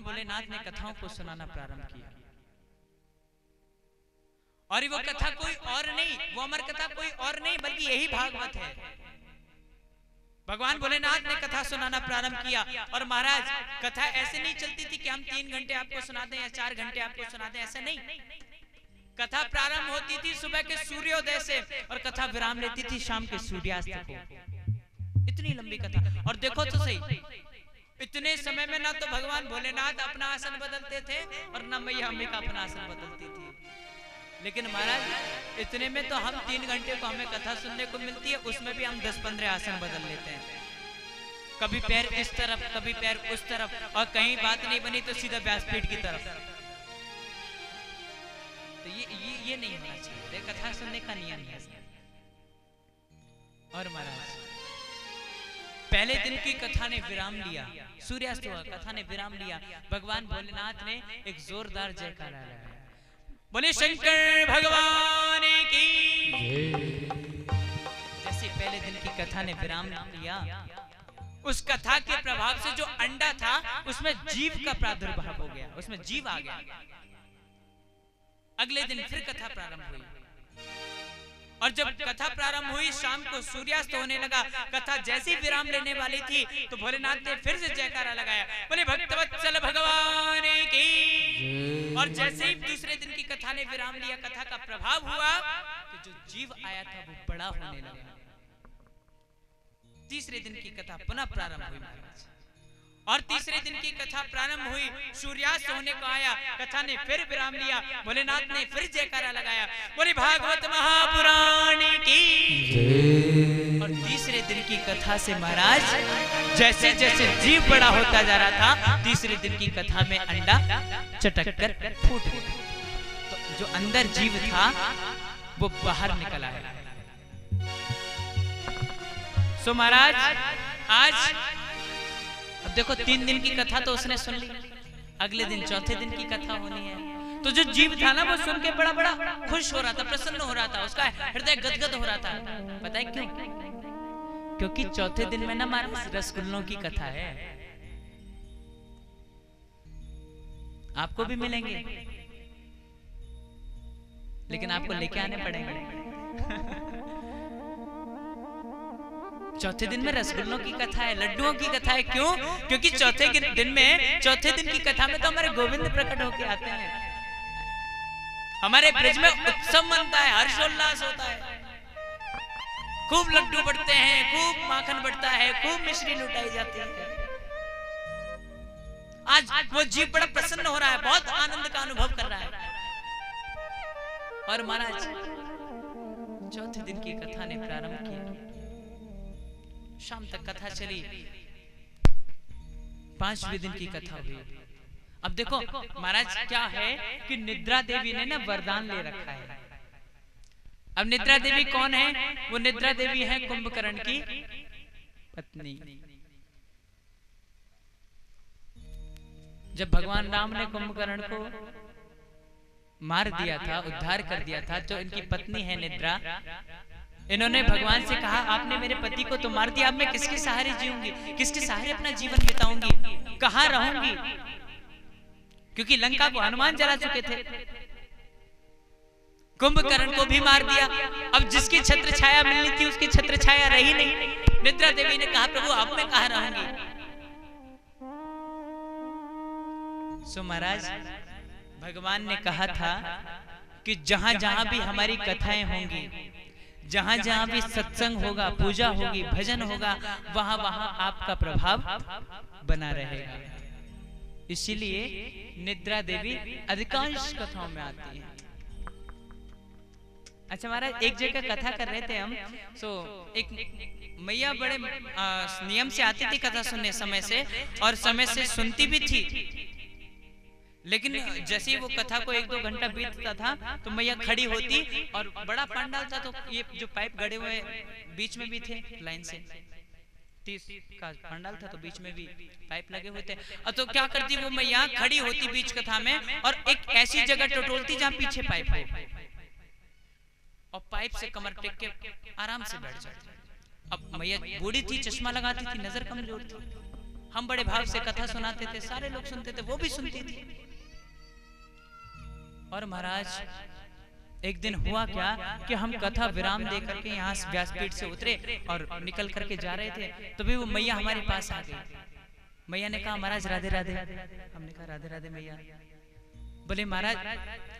भगवान भोलेनाथ ने कथाओं को सुनाना प्रारंभ किया। और वो कथा कोई और नहीं, वो अमर कथा कोई और नहीं बल्कि यही भागवत है। भगवान भोलेनाथ ने कथा सुनाना प्रारंभ किया। और महाराज कथा ऐसे नहीं चलती थी कि हम 3 घंटे आपको सुना दें या 4 घंटे आपको सुना दें, ऐसा नहीं। कथा प्रारंभ होती थी सुबह के सूर्योदय से और कथा विराम लेती थी शाम के सूर्यास्त को। इतनी लंबी कथा। और देखो तो सही, इतने समय में ना तो भगवान भोलेनाथ अपना आसन बदलते थे और ना मैया अंबिका अपना आसन बदलती थी। लेकिन महाराज इतने में तो हम 3 घंटे को हमें कथा सुनने को मिलती है, उसमें भी हम 10-15 आसन बदल लेते हैं। कभी पैर इस तरफ, कभी पैर उस तरफ, और कहीं बात नहीं बनी तो सीधा व्यासपीठ की तरफ। तो ये नहीं होना चाहिए, कथा सुनने का नियम है। और महाराज पहले दिन की कथा ने विराम लिया, सूर्यास्त हुआ, कथा ने विराम लिया। भगवान भोलेनाथ ने एक जोरदार जयकारा लगाया, बोले शंकर भगवान की। जैसे पहले दिन की कथा ने विराम लिया, उस कथा के प्रभाव से जो अंडा था उसमें जीव का प्रादुर्भाव हो गया, उसमें जीव आ गया। अगले दिन फिर कथा प्रारंभ हुई। और जब कथा प्रारंभ हुई शाम को सूर्यास्त होने लगा, कथा जैसी विराम लेने वाली थी तो भोलेनाथ ने फिर से जयकारा लगाया, बोले भक्तवत्सल भगवान की। और जैसे ही दूसरे दिन की कथा ने विराम लिया, कथा का प्रभाव हुआ कि जो जीव आया था वो बड़ा होने लगा। तीसरे दिन की कथा पुनः प्रारंभ हुई महाराज। और तीसरे दिन की कथा प्रारंभ हुई, सूर्यास्त होने को आया, कथा ने फिर विराम लिया, भोलेनाथ ने फिर जयकारा लगाया, बोले भागवत महापुराण की। और तीसरे दिन की कथा से महाराज जैसे जैसे जीव बड़ा होता जा रहा था, तीसरे दिन की कथा में अंडा चटक कर फूट गया। तो जो अंदर जीव था वो बाहर निकल आया। सो महाराज आज अब देखो 3 दिन की कथा तो उसने सुन ली, अगले दिन चौथे दिन की कथा होनी है। तो जो जीव था ना वो सुन के बड़ा बड़ा खुश हो रहा था, प्रसन्न हो रहा था, उसका हृदय गदगद हो रहा था। पता है क्यों? क्योंकि चौथे दिन में ना महाराज रसगुल्लों की कथा है। आपको भी मिलेंगे लेकिन आपको लेके आने पड़ेंगे। चौथे दिन में रसगुल्लों की कथा है, लड्डुओं की कथा है। क्यों? क्योंकि चौथे दिन की कथा में तो हमारे गोविंद प्रकट होके आते हैं। हमारे ब्रज में उत्सव मनता है, हर्षोल्लास होता है, खूब लड्डू बढ़ते हैं, खूब माखन बढ़ता है, खूब मिश्री लुटाई जाती है। आज वो जीव बड़ा प्रसन्न हो रहा है, बहुत आनंद का अनुभव कर रहा है। और महाराज चौथे दिन की कथा ने प्रारंभ किया, शाम तक कथा चली, 5वें दिन की कथा हुई। अब देखो महाराज क्या है कि निद्रा देवी ने ना वरदान ले रखा है। अब निद्रा देवी कौन है? वो निद्रा देवी है कुंभकर्ण की पत्नी। जब भगवान राम ने कुंभकर्ण को मार दिया था, उद्धार कर दिया था, तो इनकी पत्नी है निद्रा। इन्होंने भगवान से कहा आपने मेरे पति को तो मार दिया, अब मैं किसके सहारे जीऊंगी, किसके सहारे अपना जीवन बिताऊंगी, कहां रहूंगी? क्योंकि लंका को हनुमान जला चुके थे, कुंभकर्ण को भी मार दिया। अब जिसकी छत्र छाया मिलनी थी उसकी छत्र छाया रही नहीं। निद्रा देवी ने कहा प्रभु अब मैं कहां रहूंगी? सो महाराज भगवान ने कहा था कि जहां जहां भी हमारी कथाएं होंगी, जहां जहां भी सत्संग होगा, पूजा होगी, भजन होगा, वहां वहां आपका प्रभाव बना रहेगा। इसीलिए निद्रा देवी अधिकांश कथाओं में आती है। अच्छा महाराज एक जगह कथा कर रहे थे हम, एक मैया बड़े नियम से आती थी कथा सुनने, समय से, और समय से सुनती भी थी। लेकिन जैसे ही वो कथा को 1-2 घंटा बीतता था तो मैया खड़ी होती, और बड़ा पंडाल था तो ये जो पाइप गड़े हुए बीच में भी थे लाइन से, 30 का पंडाल था तो बीच में भी पाइप लगे हुए थे। तो क्या करती वो मैया, खड़ी होती बीच कथा में और एक ऐसी जगह टटोलती जहां पीछे पाइप हो, और पाइप से कमर टेक के आराम से बैठ जाती। अब मैया बूढ़ी थी, चश्मा लगाती थी, नजर कमजोर थी, हम बड़े भाव से कथा सुनाते थे, सारे लोग सुनते थे, वो भी सुनती थी। और महाराज एक दिन हुआ क्या कि हम कथा विराम दे करके यहाँ व्यासपीठ से उतरे और निकल करके जा रहे थे, तो भी वो मैया हमारे पास आ गई। मैया ने कहा महाराज राधे राधे। हमने कहा राधे राधे मैया। बोले महाराज,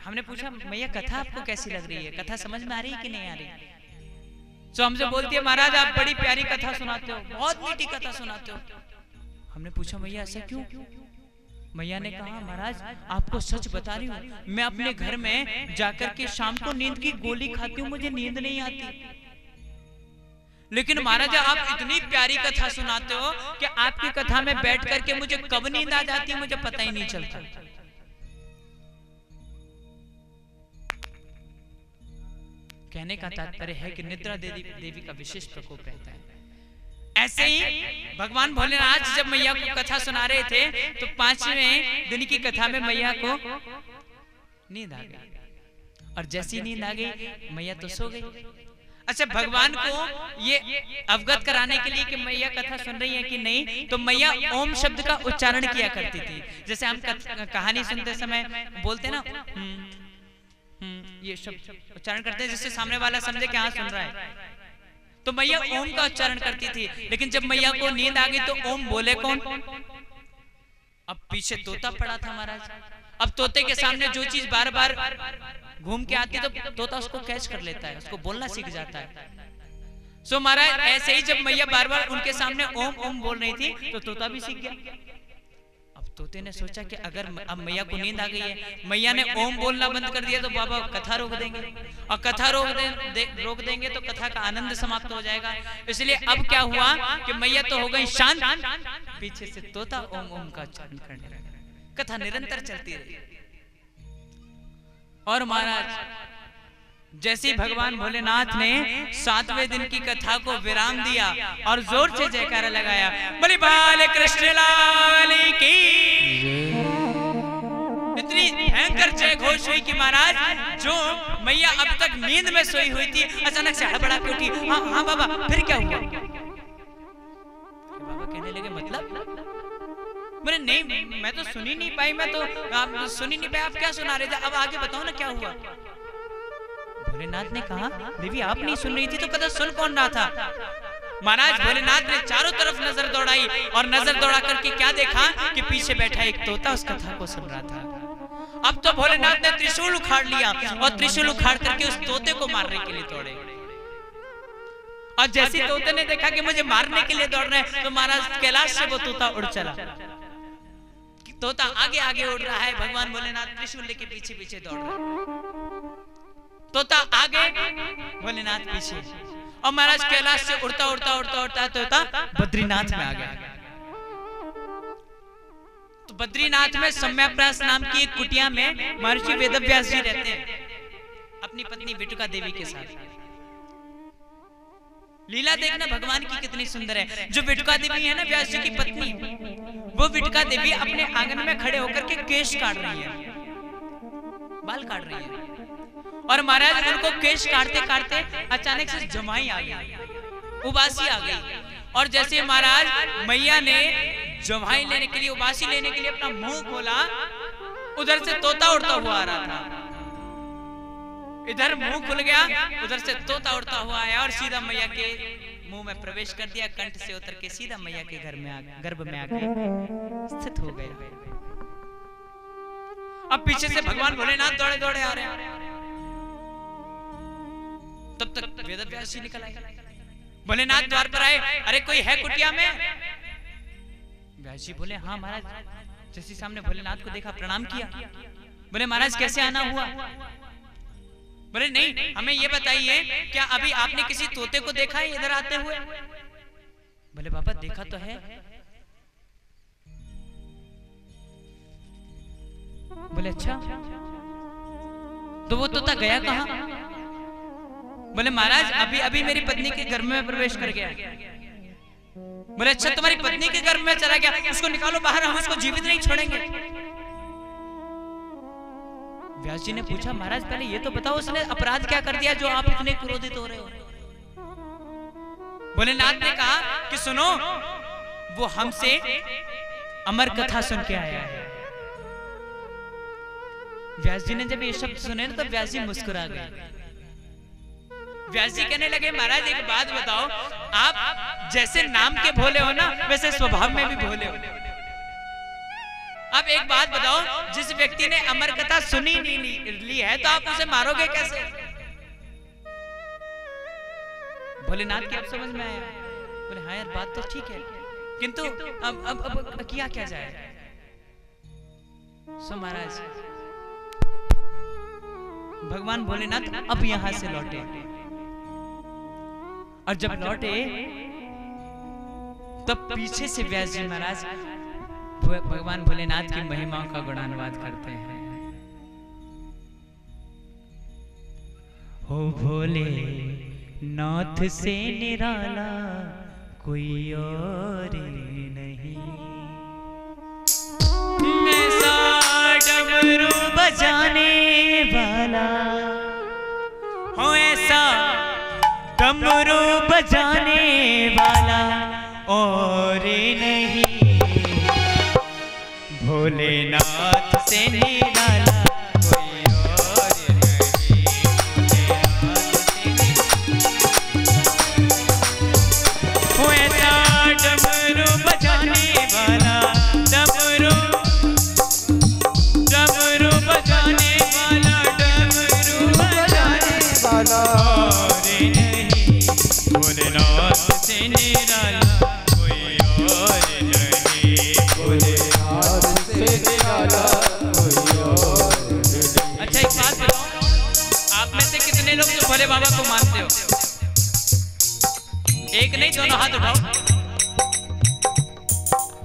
हमने पूछा मैया कथा आपको कैसी लग रही है, कथा समझ में आ रही है कि नहीं आ रही? तो हमसे बोलती है महाराज आप बड़ी प्यारी कथा सुनाते हो, बहुत मीठी कथा सुनाते हो। हमने पूछा मैया ऐसा क्यों? मैया ने कहा महाराज आपको सच बता रही हूँ, मैं अपने घर में जाकर के शाम को नींद की गोली खाती हूँ, मुझे नींद नहीं आती, लेकिन महाराज आप इतनी प्यारी कथा सुनाते हो कि आपकी कथा में बैठ करके मुझे कब नींद आ जाती है मुझे पता ही नहीं चलता। कहने का तात्पर्य है कि निद्रा देवी का विशेष प्रकोप रहता है। ऐसे ही भगवान भोलेनाथ जब मैया को कथा सुना रहे थे तो 5वें दिन की कथा में मैया को नींद आ गई, और जैसी नींद आ गई मैया तो सो गई। अच्छा, भगवान को ये अवगत कराने के लिए कि मैया कथा सुन रही है कि नहीं, तो मैया ओम शब्द का उच्चारण किया करती थी। जैसे हम कहानी सुनते समय बोलते ना ये शब्द उच्चारण करते हैं जिससे सामने वाला समझे कि हाँ सुन रहा है, तो मैया ओम का उच्चारण करती थी। लेकिन जब मैया को नींद आ गई तो ओम बोले कौन? अब पीछे तोता पड़ा था महाराज। अब तोते के सामने जो चीज बार बार घूम के आती तो तोता उसको कैच कर लेता है, उसको बोलना सीख जाता है। सो महाराज ऐसे ही जब मैया बार बार उनके सामने ओम ओम बोल रही थी तो तोता भी सीख गया। अब तोते ने सोचा कि अगर अब मैया को नींद आ गई है, मैया ने ओम बोलना बंद कर दिया तो बाबा कथा रोक देंगे, और कथा रोक देंगे तो कथा का आनंद समाप्त हो जाएगा। इसलिए अब क्या हुआ कि मैया तो हो गई शांत, पीछे से तोता ओम ओम का उच्चारण करने लगा। कथा निरंतर चलती रही। और महाराज जैसे भगवान भोलेनाथ ने 7वें दिन की कथा को विराम दिया और जोर से जयकारा लगाया, बोले बाल कृष्ण लाल की, इतनी भयंकर जय घोष हुई कि महाराज जो मैया अब तक नींद में सोई हुई थी अचानक से हड़बड़ा के उठी। हाँ हाँ बाबा फिर क्या हुआ? बाबा कहने लगे मतलब? बोले नहीं मैं तो सुन ही नहीं पाई, मैं तो आप सुन ही नहीं पाई, आप क्या सुना रहे थे, अब आगे बताओ ना क्या हुआ। भोलेनाथ ने कहा देवी आप नहीं सुन रही थी तो कथा सुन कौन रहा था? महाराज भोलेनाथ ने चारों तरफ नजर दौड़ाई और नजर दौड़ा करके क्या देखा कि पीछे बैठा एक तोता उस कथा को सुन रहा था। अब तो भोलेनाथ ने त्रिशूल उखाड़ लिया और त्रिशूल उखाड़ करके उस तोते को मारने के लिए दौड़े। और जैसे तोते ने देखा कि मुझे मारने के लिए दौड़ रहे हैं तो महाराज कैलाश से वो तोता उड़ चला। तोता आगे आगे उड़ रहा है, भगवान भोलेनाथ त्रिशूल लेके पीछे पीछे दौड़ रहे हैं। तोता आगे भोलेनाथ पीछे, और महाराज कैलाश से उड़ता उड़ता उड़ता उड़ता तोता बद्रीनाथ में आ गया। तो बद्रीनाथ में सम्यप्रास नाम की एक कुटिया में महर्षि वेदव्यास जी रहते हैं अपनी पत्नी विटुका देवी के साथ। लीला देखना भगवान की कितनी सुंदर है। जो विटुका देवी है ना व्यास जी की पत्नी, वो विटुका देवी अपने आंगन में खड़े होकर के केश काट रही है, बाल काट रही है। और महाराज उनको केश काटते काटते अचानक से जमाई आ गई, उबासी आ गई। और जैसे महाराज मैया ने जमाई लेने के लिए, उबासी लेने के लिए अपना मुंह खोला, उधर से तोता उड़ता हुआ आ रहा था। इधर मुंह खुल गया, उधर से तोता उड़ता हुआ आया और सीधा मैया के मुंह में प्रवेश कर दिया। कंठ से उतर के सीधा मैया के घर में आ गया, गर्भ में आके स्थित हो गए। अब पीछे से भगवान भोलेनाथ दौड़े दौड़े आ रहे हैं। तब तक वेदव्यास जी निकल आए। भोलेनाथ द्वार पर आए, अरे कोई है कुटिया में? व्यास जी बोले हाँ महाराज। जैसे सामने भोलेनाथ को देखा प्रणाम किया। बोले महाराज कैसे आना हुआ? बोले नहीं हमें ये बताइए क्या अभी आपने किसी तोते को देखा है इधर आते हुए? बोले बाबा देखा तो है। बोले अच्छा तो वो तोता गया कहाँ? बोले महाराज अभी अभी मेरी पत्नी के गर्भ में प्रवेश कर गया। बोले अच्छा तुम्हारी पत्नी के गर्भ में चला गया, उसको निकालो बाहर, हम उसको जीवित नहीं छोड़ेंगे। व्यास जी ने पूछा महाराज पहले ये तो बताओ उसने अपराध क्या कर दिया जो आप इतने क्रोधित हो रहे हो? भोलेनाथ ने कहा कि सुनो, वो हमसे अमर कथा सुन के आया है। व्यास जी ने जब ये शब्द सुने तो व्यास जी मुस्कुरा गए। व्यास जी कहने लगे महाराज एक बात बताओ, आप जैसे नाम के भोले हो ना वैसे स्वभाव में भी भोले हो। अब एक बात बताओ, जिस व्यक्ति ने अमर कथा सुनी नहीं ली है तो आप उसे मारोगे कैसे? भोलेनाथ की अब समझ में आया। बोले हाँ यार बात तो ठीक है, किंतु अब किया क्या जाए? सो महाराज भगवान भोलेनाथ अब यहां से लौटे, और जब लौटे तब पीछे से व्यास जी महाराज भगवान भोलेनाथ की महिमाओं का गुणानुवाद करते हैं। हो भोले नाथ से निराला कोई और नहीं, ऐसा डमरू बजाने वाला हो, ऐसा डमरू बजाने वाला और नहीं, भोलेनाथ से निराला कोई और नहीं, भोलेनाथ से हो, ऐसा डमरू बजाने वाला, डमरू बजाने वाला, डमरू बजाने वाला और नहीं, भोलेनाथ से निराला कोई और नहीं, भोलेनाथ से निराला कोई और नहीं। अच्छा एक बात बताओ, आप में से कितने लोग जो भोले बाबा को मानते हो? एक नहीं दोनों हाथ उठाओ,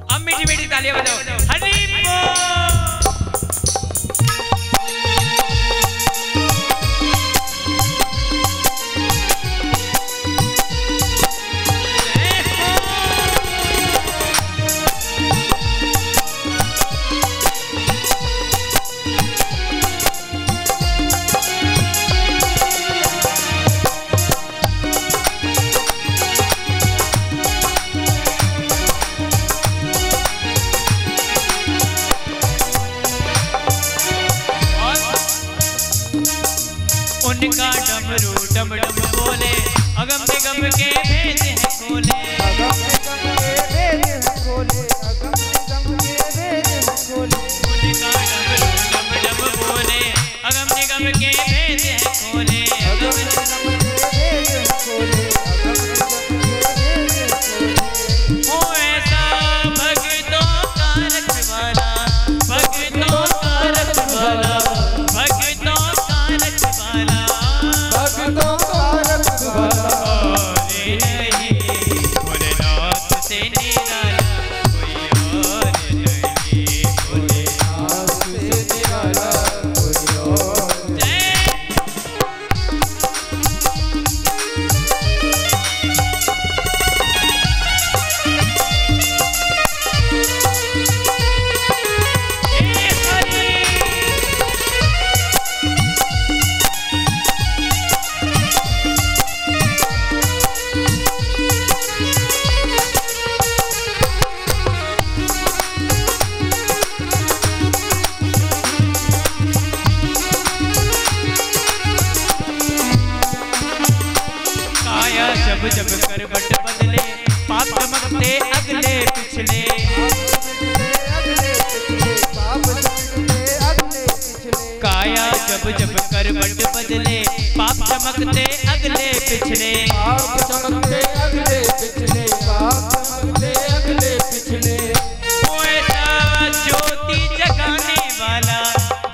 अब मीठी मीठी तालियां बजाओ। हरि बोल। उनका डमरू डम डम बोले, अगम निगम के भेद हैं खोले, अगम निगम के भेद हैं खोले, अगम निगम के भेद हैं खोले, उनका डमरू डम डम बोले, अगम निगम के भेद हैं खोले, अगम निगम के भेद हैं खोले, अगम निगम के भेद हैं खोले। हो ऐसा भक्तों का रखवाला, भक्तों का रखवाला, भक्तों का रखवाला, भक्तों का रखवाला और नहीं, भोलेनाथ से निराला कोई और नहीं, भोलेनाथ से निराला कोई और नहीं। जब जब करवट बदले पाप चमकते अगले पिछले, काया जब जब करवट बदले पाप चमकते अगले पिछले, पाप चमकते अगले पिछले, पाप चमकते अगले पिछले। वो ऐसा ज्योति जगाने वाला,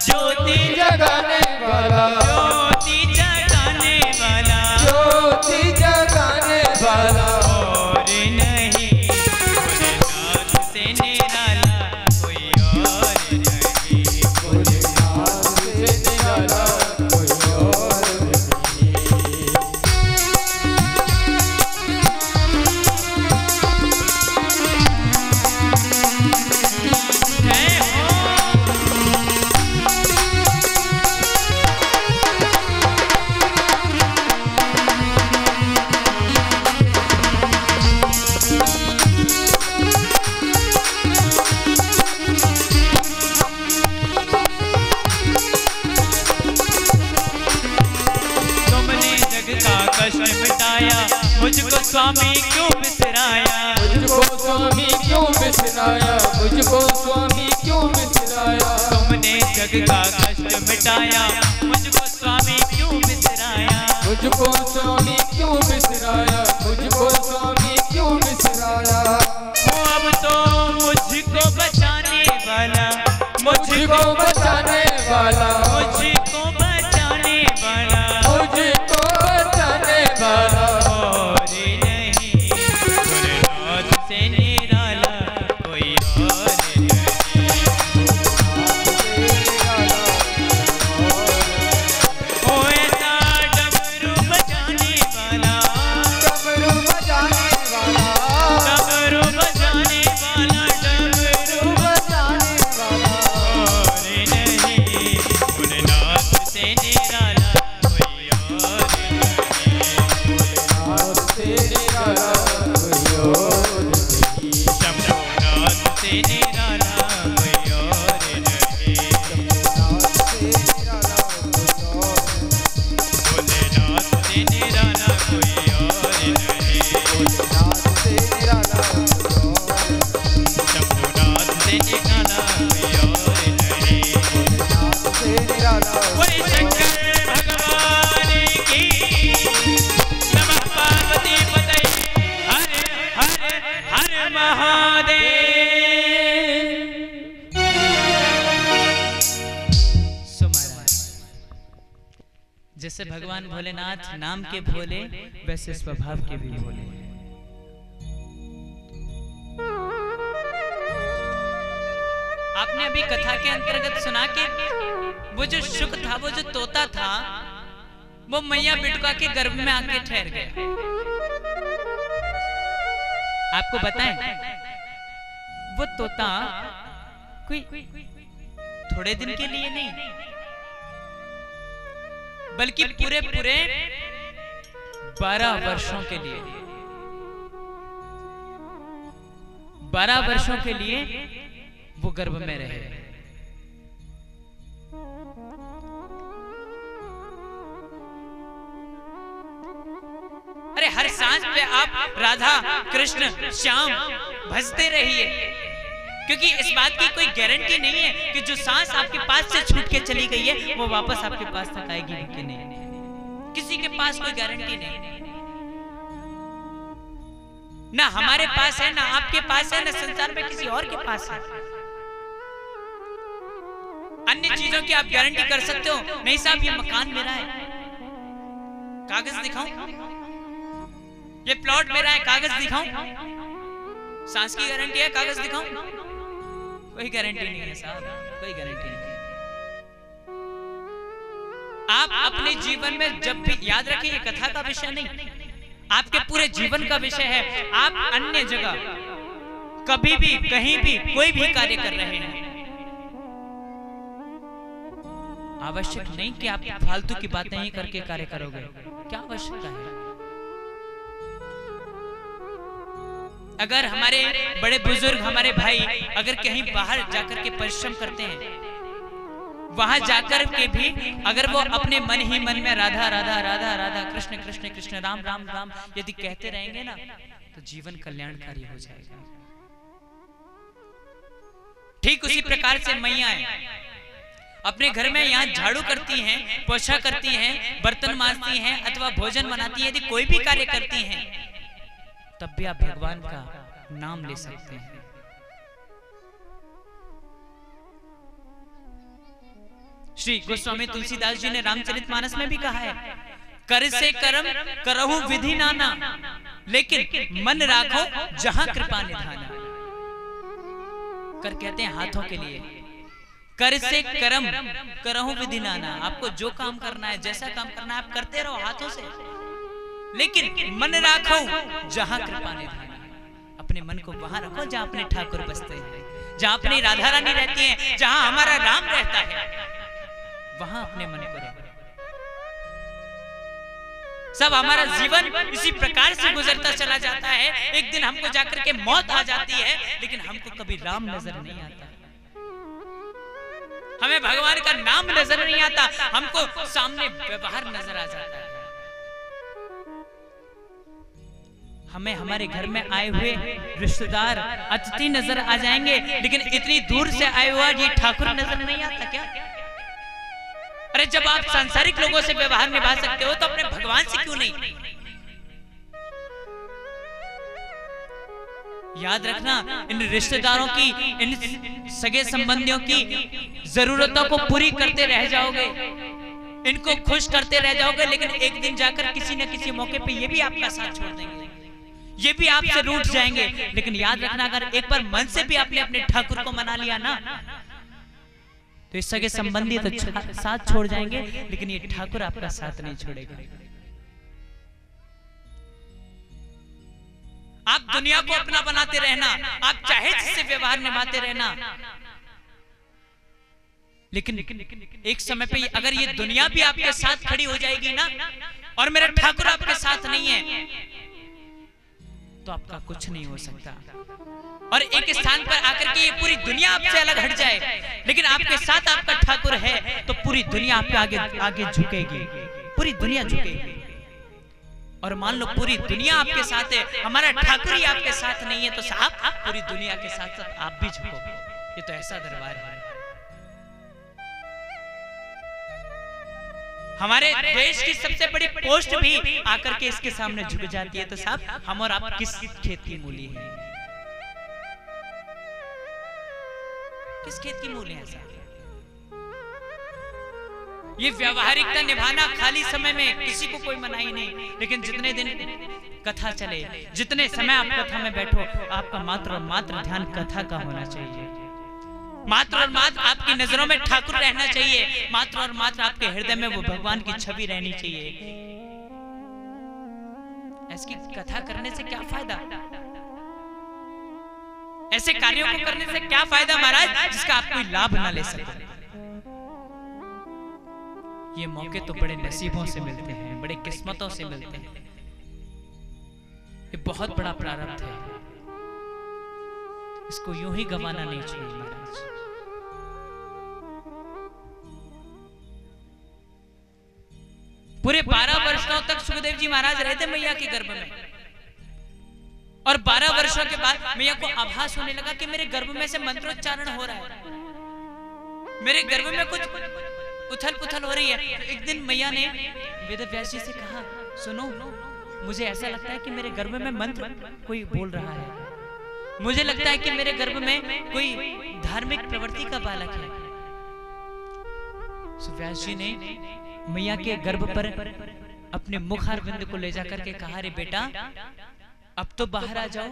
ज्योति जगाने वाला, ज्योति जगाने वाला, ज्योति जगाने वाला और नहीं, भोलेनाथ से निराला कोई और नहीं, भोलेनाथ से निराला कोई और नहीं। मुझको स्वामी क्यों बिसराया, मुझको स्वामी क्यों बिसराया, मुझको स्वामी क्यों बिसराया। तुमने जग का कष्ट मिटाया, मुझको स्वामी क्यों बिसराया, मुझको स्वामी क्यों बिसराया, मुझको स्वामी क्यों बिसराया। अब तो मुझको बचाने वाला, मुझको बचाने वाला, मुझको बचाने वाला, मुझको बचाने वाला और नहीं, भोलेनाथ से निराला कोई और नहीं। ओ ऐसा डमरू बजाने वाला, डमरू बजाने वाला, डमरू बजाने वाला, डमरू बजाने वाला और नहीं, भोलेनाथ से निराला कोई और नहीं। से निराला कोई और नहीं। शंभुनाथ से निराला कोई और नहीं, से निराला कोई और नहीं। भोलेनाथ से निराला कोई और नहीं, भोलेनाथ से निराला कोई और नहीं। शंभुनाथ से निराला कोई और नहीं। भोलेनाथ से निराला बोले शंकर भगवान की, नमः पार्वती पतये, हर हर हर महादेव। सो महाराज, जैसे भगवान भोलेनाथ नाम के भोले, वैसे स्वभाव के भी भोले। आपने अभी कथा के अंतर्गत सुना कि वो जो शुक था, वो जो तोता था, वो मैया बिटुका के गर्भ में आके ठहर गया। आपको बताएं, वो तोता कोई थोड़े दिन के लिए नहीं, बल्कि पूरे पूरे 12 वर्षों के लिए, 12 वर्षों के लिए वो गर्भ में रहे। अरे हर सांस पे आप राधा कृष्ण श्याम भजते रहिए, क्योंकि इस बात की कोई गारंटी नहीं है कि जो सांस आपके पास से छूट के चली गई है वो वापस आपके पास तक आएगी कि नहीं। किसी के पास कोई गारंटी नहीं, ना हमारे पास है, ना आपके पास है, ना संसार में किसी और के पास है। अन्य चीजों की आप गारंटी कर सकते हो, नहीं साहब ये मकान मेरा है, कागज दिखाऊं, ये प्लॉट मेरा है, कागज दिखाऊं, सांस की गारंटी है, कागज दिखाऊं, कोई गारंटी नहीं है साहब, कोई गारंटी नहीं है। आप अपने जीवन में जब भी, याद रखें ये कथा का विषय नहीं, आपके पूरे जीवन का विषय है। आप अन्य जगह कभी भी कहीं भी कोई भी कार्य कर रहे हैं, आवश्यक नहीं कि आप फालतू की बातें ही करके कार्य करोगे, क्या आवश्यकता है। अगर हमारे बड़े बुजुर्ग, हमारे भाई अगर कहीं बाहर जाकर के परिश्रम करते हैं, वहां जाकर के भी अगर वो अपने मन ही मन में राधा राधा राधा राधा कृष्ण कृष्ण कृष्ण राम राम राम यदि कहते रहेंगे ना, तो जीवन कल्याणकारी हो जाएगा। ठीक उसी प्रकार से मैयाएं अपने घर में यहाँ झाड़ू करती हैं, पोछा करती हैं, बर्तन मांजती हैं अथवा भोजन बनाती हैं, यदि कोई भी कार्य करती हैं, तब भी आप भगवान का नाम ले सकते हैं। श्री गोस्वामी तुलसीदास जी ने रामचरितमानस में भी कहा है, कर से कर्म करहु विधि नाना, लेकिन मन राखो जहां कृपा निधाना। कर कहते हैं हाथों के लिए, कर से कर्म करहु विधि नाना। आपको जो काम करना है, जैसा काम करना है, आप करते रहो हाथों से, लेकिन मन राखो जहां कृपा निधाना। अपने मन को वहां रखो जहां अपने ठाकुर बसते हैं, जहां अपनी राधा रानी रहती हैं, जहां हमारा राम रहता है, वहां अपने मन को रखो। सब हमारा जीवन इसी प्रकार से गुजरता चला जाता है। एक दिन हमको जाकर के मौत आ जाती है, लेकिन हमको कभी राम नजर नहीं आता, हमें भगवान का नाम नजर नहीं आता, हमको सामने व्यवहार नजर आ जाता है। हमें हमारे घर में आए हुए रिश्तेदार अतिथि नजर आ जाएंगे, लेकिन इतनी दूर से आए हुआ ये ठाकुर नजर नहीं आता क्या? अरे जब आप सांसारिक लोगों से व्यवहार निभा सकते हो तो अपने भगवान से क्यों नहीं? याद रखना, इन रिश्तेदारों की, इन सगे संबंधियों की जरूरतों को पूरी करते रह जाओगे, इनको खुश करते रह जाओगे, लेकिन एक दिन जाकर किसी न किसी मौके पे ये भी आपका साथ छोड़ देंगे, ये भी आपसे रूठ जाएंगे। लेकिन याद रखना, अगर एक बार मन से भी आपने अपने ठाकुर को मना लिया ना, तो इस सगे संबंधी तो साथ छोड़ जाएंगे, लेकिन ये ठाकुर आपका साथ नहीं छोड़ेगा। आप दुनिया को अपना बनाते रहना, आप चाहे जिससे व्यवहार निभाते रहना, लेकिन एक समय पे अगर ये दुनिया भी आपके साथ खड़ी हो जाएगी ना, और मेरा ठाकुर आपके साथ नहीं है, तो आपका कुछ नहीं हो सकता। और एक स्थान पर आकर के ये पूरी दुनिया आपसे अलग हट जाए, लेकिन आपके साथ आपका ठाकुर है, तो पूरी दुनिया आपके आगे आगे झुकेगी, पूरी दुनिया झुकेगी। और मान लो पूरी दुनिया आपके साथ है, हमारा ठाकुर ही आपके साथ नहीं है, तो साहब पूरी दुनिया के साथ साथ आप भी झुकोगे। ये तो ऐसा दरबार है। हमारे देश की सबसे बड़ी पोस्ट भी आकर के इसके सामने झुक जाती है, तो साहब हम और आप किस खेत की मूली हैं? किस खेत की मूली हैं साहब? ये व्यवहारिकता निभाना खाली समय में किसी को कोई मनाही नहीं, लेकिन जितने दिन कथा चले, जितने समय आप कथा में बैठो, आपका मात्र और मात्र ध्यान कथा का होना चाहिए। मात्र और मात्र आपकी नजरों में ठाकुर रहना चाहिए, मात्र और मात्र आपके हृदय में वो भगवान की छवि रहनी चाहिए। ऐसी कथा करने से क्या फायदा? ऐसे कार्यों को करने से क्या फायदा महाराज, जिसका आप कोई लाभ ना ले सके? ये मौके तो बड़े नसीबों से मिलते हैं, बड़े किस्मतों से मिलते हैं। ये बहुत बड़ा प्रारब्ध है, इसको यूं ही गंवाना नहीं चाहिए महाराज। पूरे 12 वर्षों तक सुखदेव जी महाराज रहे थे मैया के गर्भ में, और 12 वर्षों के बाद मैया को आभास होने लगा कि मेरे गर्भ में से मंत्रोच्चारण हो रहा है, मेरे गर्भ में कुछ उथल पुथल हो रही है। तो एक दिन मैया ने वेदव्यास जी से कहा, सुनो, मुझे ऐसा लगता है कि मेरे गर्भ में मंत्र कोई बोल रहा है, मुझे लगता है कि मेरे गर्भ में कोई धार्मिक प्रवृत्ति का बालक है। व्यास जी ने मैया के गर्भ पर अपने मुखारविंद को ले जाकर के कहा, रे बेटा अब तो बाहर आ जाओ,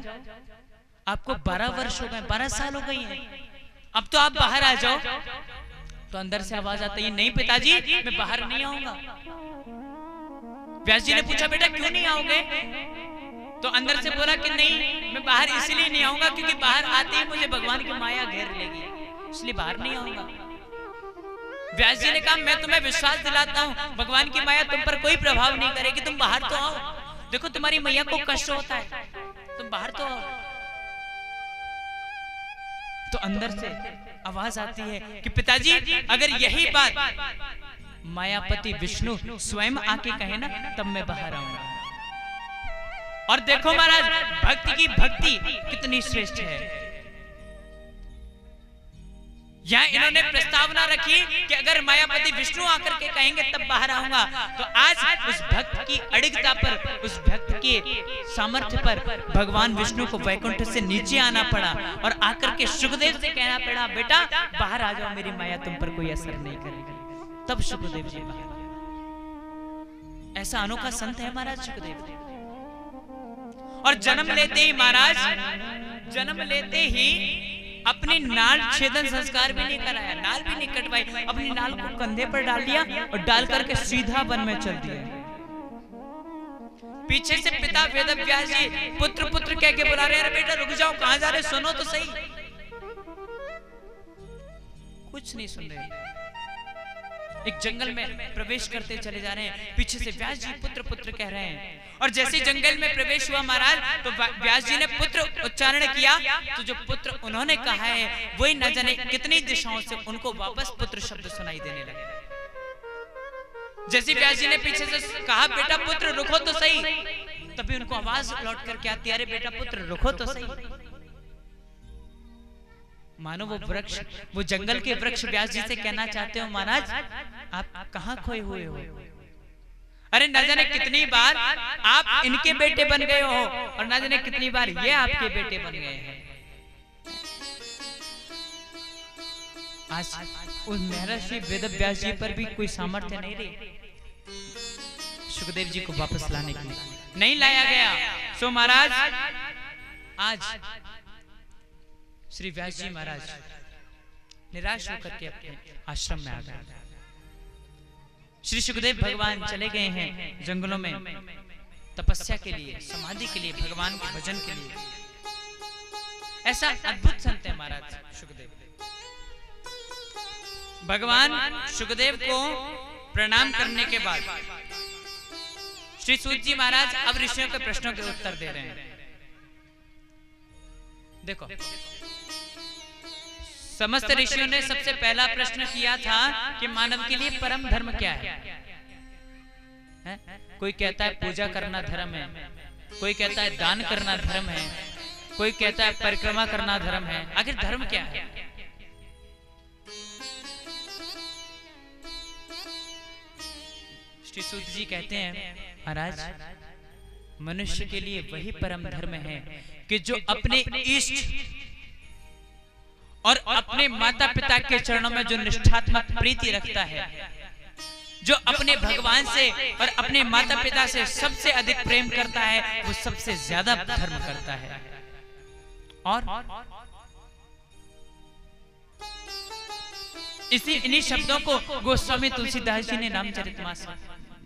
आपको 12 वर्ष हो गए, 12 साल हो गई हैं, अब तो आप बाहर आ जाओ। तो अंदर से आवाज आती है, नहीं पिताजी मैं बाहर नहीं आऊंगा। व्यास जी ने पूछा, बेटा क्यों नहीं आओगे? तो अंदर से बोला कि नहीं, मैं बाहर इसलिए नहीं आऊंगा क्योंकि बाहर आते ही मुझे भगवान की माया घेर लेगी, इसलिए बाहर नहीं आऊंगा। व्यास जी ने कहा, मैं तुम्हें विश्वास दिलाता हूँ, भगवान की माया तुम पर कोई प्रभाव नहीं करेगी, तुम बाहर तो आओ, देखो तुम्हारी मैया को कष्ट होता है, तुम बाहर तो आओ। तो अंदर से आवाज आती है कि पिताजी अगर यही बात मायापति विष्णु स्वयं आके कहे ना, तब मैं बाहर आऊंगा। और देखो महाराज, भक्ति की भक्ति कितनी श्रेष्ठ है। यहाँ इन्होंने प्रस्तावना रखी कि अगर मायापति विष्णु आकर के कहेंगे तब बाहर आऊंगा, तो आज उस भक्त की अड़िगता पर, उस भक्त के सामर्थ्य पर भगवान विष्णु को वैकुंठ से नीचे आना पड़ा और आकर के सुखदेव से कहना पड़ा, बेटा बाहर आ जाओ, मेरी माया तुम पर कोई असर नहीं करेगी। तब सुखदेव जी बाहर। ऐसा अनोखा संत है महाराज सुखदेव। और जन्म लेते ही महाराज, जन्म लेते ही अपनी नाल छेदन संस्कार भी नहीं कराया, नाल भी नहीं कटवाई, अपनी नाल को कंधे पर डाल दिया और डाल करके सीधा वन में चल दिया। पीछे से पिता वेदव्यास जी पुत्र पुत्र कह के बुला रहे हैं, बेटा रुक जाओ, कहां जा रहे, सुनो तो सही। कुछ नहीं सुन रहे, एक जंगल में प्रवेश करते चले जा रहे हैं, पीछे से व्यास जी पुत्र पुत्र कह रहे हैं। और जैसे जंगल में प्रवेश हुआ महाराज, तो व्यास जी ने पुत्र उच्चारण किया, तो जो पुत्र उन्होंने कहा है वही न जाने कितनी दिशाओं से उनको वापस पुत्र शब्द सुनाई देने लगे। जैसे व्यास जी ने पीछे से कहा, बेटा पुत्र रुको तो सही, तभी उनको आवाज लौट करके आती है, अरे बेटा पुत्र रुको तो सही। मानो वो वृक्ष, वो जंगल के वृक्ष व्यास जी से कहना चाहते हो, महाराज आप कहां खोए हुए हो? अरे न जाने कितनी बार आप इनके बेटे बन गए हो और न जाने कितनी बार ये आपके बेटे बन गए हैं। आज उस महर्षि वेदव्यास जी पर भी कोई सामर्थ्य नहीं रही सुखदेव जी को वापस लाने के लिए, नहीं लाया गया। सो महाराज आज श्री व्यास जी महाराज निराश होकर के अपने आश्रम में आ गए। श्री सुखदेव भगवान चले गए हैं जंगलों में तपस्या के लिए, समाधि के लिए, भगवान के भजन के लिए। ऐसा अद्भुत संत है महाराज सुखदेव। भगवान सुखदेव को प्रणाम करने के बाद श्री सूत जी महाराज अब ऋषियों के प्रश्नों के उत्तर दे रहे हैं। देखो, समस्त ऋषियों ने सबसे पहला प्रश्न किया था कि मानव के लिए परम धर्म क्या है? कोई कहता है पूजा करना धर्म है, कोई कहता है दान करना धर्म है, कोई कहता है परिक्रमा करना धर्म है। आखिर धर्म क्या है? श्री सूत जी कहते हैं, महाराज मनुष्य के लिए वही परम धर्म है कि जो अपने इष्ट और अपने माता पिता के चरणों में जो निष्ठात्मक प्रीति रखता है, जो अपने भगवान से और अपने माता पिता से सबसे अधिक प्रेम करता है, वो सबसे ज्यादा धर्म करता है। और इन्हीं शब्दों को गोस्वामी तुलसीदास जी ने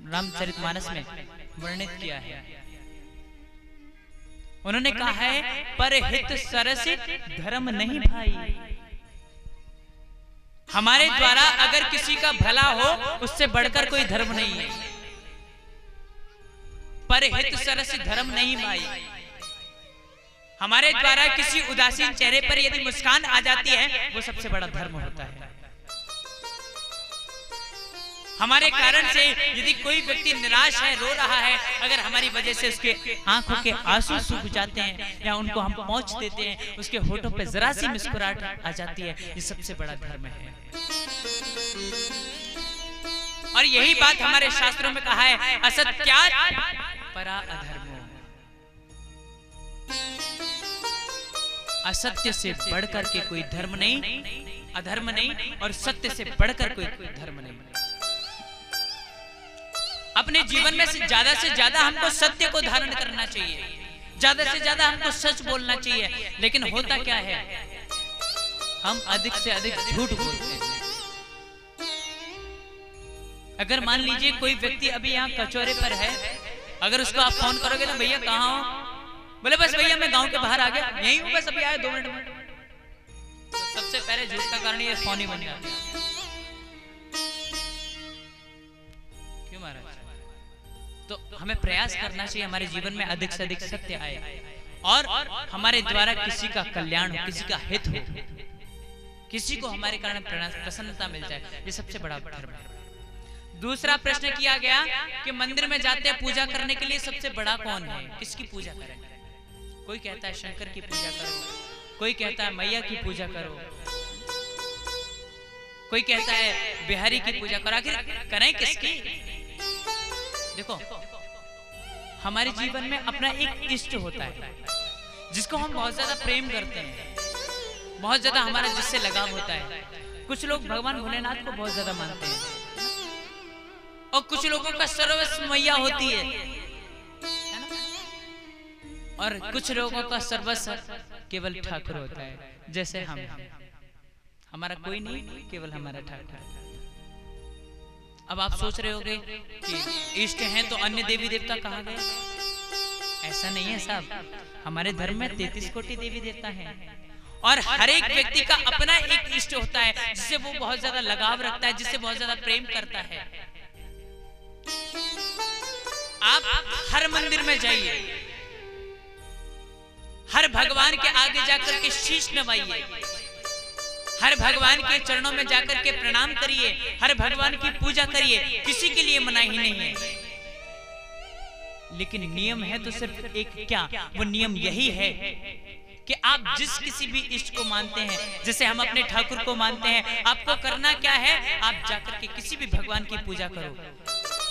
रामचरितमानस में वर्णित किया है। उन्होंने कहा है, परहित सरसित धर्म नहीं भाई। हमारे द्वारा अगर किसी का भला हो, उससे बढ़कर कोई धर्म नहीं है। परहित सरसित धर्म नहीं भाई। हमारे द्वारा किसी उदासीन चेहरे पर यदि मुस्कान आ जाती है, वो सबसे बड़ा धर्म होता है। हमारे कारण से यदि कोई व्यक्ति निराश है, रो रहा है, अगर हमारी वजह से उसके आंखों के आंसू सूख जाते हैं या उनको हम पहुंच देते हैं, उसके होठों पे जरा सी मुस्कुराहट आ जाती है, ये सबसे बड़ा धर्म है। और यही बात हमारे शास्त्रों में कहा है, असत्यात् परा अधर्मो। असत्य से बढ़कर के कोई धर्म नहीं, अधर्म नहीं, और सत्य से बढ़कर कोई धर्म नहीं। अपने जीवन में से ज्यादा हमको सत्य को धारण करना चाहिए, ज्यादा से ज्यादा हमको सच बोलना चाहिए। लेकिन होता क्या है, हम अधिक से अधिक झूठ बोलते हैं। अगर मान लीजिए कोई व्यक्ति अभी यहाँ कचौरे पर है, अगर उसको आप फोन करोगे ना, भैया कहाँ हो? बोले बस भैया मैं गांव के बाहर आ गया, यही हूँ, बस अभी आया 2 मिनट में। तो सबसे पहले झूठ का कारण ये फोन ही बन जाता है। क्यों महाराज? तो हमें प्रयास करना चाहिए हमारे जीवन में अधिक से अधिक सत्य आए और हमारे द्वारा किसी का कल्याण हो, किसी का हित हो, किसी को हमारे कारण प्रसन्नता मिल जाए। ये सबसे बड़ा धर्म है। दूसरा प्रश्न किया गया कि मंदिर में जाते हैं पूजा करने के लिए, सबसे बड़ा कौन है, किसकी पूजा करें? कोई कहता है शंकर की पूजा करो, कोई कहता है मैया की पूजा करो, कोई कहता है बिहारी की पूजा करो। आखिर करें किसकी? देखो, हमारे जीवन में अपना एक इष्ट होता है जिसको हम बहुत ज्यादा प्रेम करते हैं, बहुत ज्यादा हमारा जिससे लगाव होता है। कुछ लोग भगवान भोलेनाथ को बहुत ज्यादा मानते हैं और कुछ लोगों का सर्वस्व मैया होती है ना? और कुछ लोगों का सर्वस्व केवल ठाकुर होता है, जैसे हम। हमारा कोई नहीं, केवल हमारा ठाकुर। अब आप सोच रहे होंगे कि इष्ट हैं तो अन्य देवी देवता कहाँ गए? ऐसा नहीं है साहब। हमारे धर्म में 33 कोटि देवी देवता हैं और हर एक व्यक्ति का अपना एक इष्ट होता है जिससे वो बहुत ज्यादा लगाव रखता है, जिससे बहुत ज्यादा प्रेम करता है। आप हर मंदिर में जाइए, हर भगवान के आगे जाकर के शीश नवाइए, हर भगवान के चरणों में जाकर के प्रणाम करिए, हर भगवान की पूजा करिए, किसी के लिए मनाही नहीं है। लेकिन नियम है तो सिर्फ एक, क्या वो नियम यही है कि आप जिस किसी भी इष्ट को मानते हैं, जैसे हम अपने ठाकुर को मानते हैं, आपको करना क्या है, आप जाकर के किसी भी भगवान की पूजा करो,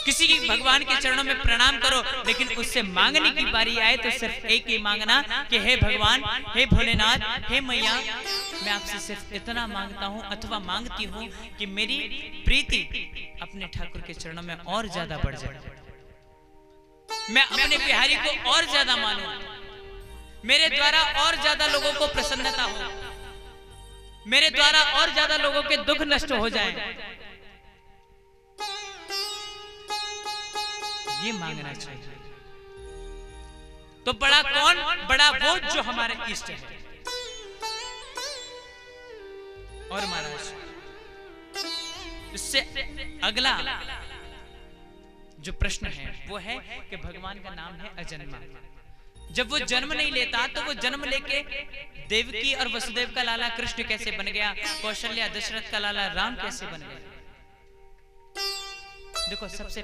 किसी की भगवान के चरणों में प्रणाम करो, लेकिन उससे मांगने की बारी आए तो सिर्फ एक ही मांगना कि हे भगवान, हे भोलेनाथ, हे मैया, मैं आपसे सिर्फ इतना मांगता हूँ अथवा मांगती हूँ कि मेरी प्रीति अपने ठाकुर के चरणों में और ज्यादा बढ़ जाए, मैं अपने बिहारी को और ज्यादा मानूं, मेरे द्वारा और ज्यादा लोगों को प्रसन्नता हो, मेरे द्वारा और ज्यादा लोगों के दुख नष्ट हो जाएं। ये मांगना चाहिए। तो बड़ा कौन? बड़ा वो जो हमारे इष्ट है। और महाराज इससे अगला जो प्रश्न है वो है कि भगवान का नाम है अजन्मा। जब वो जन्म नहीं लेता तो वो जन्म लेके देवकी और वसुदेव का लाला कृष्ण कैसे बन गया, कौशल्या दशरथ का लाला राम कैसे बन गया? देखो, सबसे